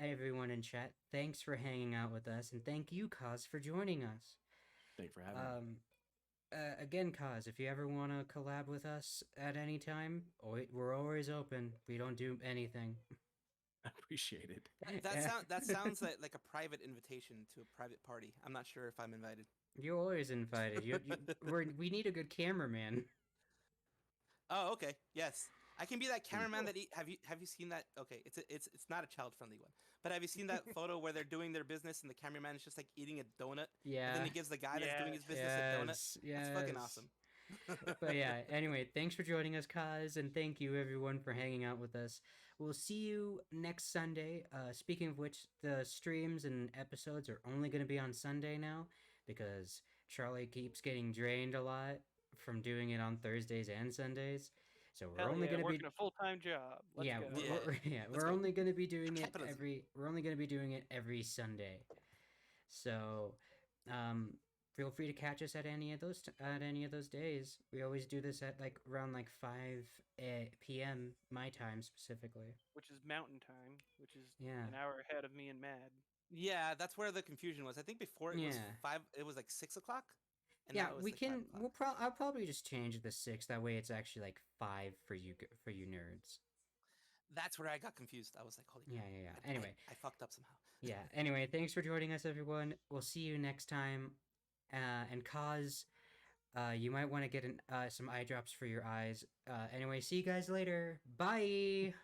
everyone in chat, thanks for hanging out with us, and thank you, Kaz, for joining us. Thank you for having me. Again, Kaz, if you ever want to collab with us at any time, we're always open. We don't do anything. I appreciate it. That sounds like a private invitation to a private party. I'm not sure if I'm invited. You're always invited. We need a good cameraman. Oh, okay. Yes. I can be that cameraman that have you seen that? Okay, it's not a child friendly one, but have you seen that photo where they're doing their business and the cameraman is just like eating a donut? Yeah. And then he gives the guy that's doing his business a donut. Yes. That's fucking awesome. But yeah, anyway, thanks for joining us, Kaz, and thank you everyone for hanging out with us. We'll see you next Sunday. Speaking of which, the streams and episodes are only going to be on Sunday now because Charlie keeps getting drained a lot from doing it on Thursdays and Sundays. So we're Hell only yeah, going to be working a full-time job. Let's yeah, go. Let's we're go. only going to be doing it Capitalism. we're only going to be doing it every Sunday. So, feel free to catch us at any of those days. We always do this at like around like 5 p.m. my time specifically. Which is mountain time, which is Yeah. an hour ahead of me and Mad. Yeah, that's where the confusion was. I think before it was Yeah. 5. It was like 6 o'clock. And Yeah, now it's we like 5 can. o'clock. I'll probably just change the 6. That way, it's actually like 5 for you nerds. That's where I got confused. I was like, holy Yeah, crap. yeah, yeah. I- Anyway, I fucked up somehow. yeah. Anyway, thanks for joining us, everyone. We'll see you next time. And Kaz, you might want to get some eye drops for your eyes. Anyway, see you guys later. Bye.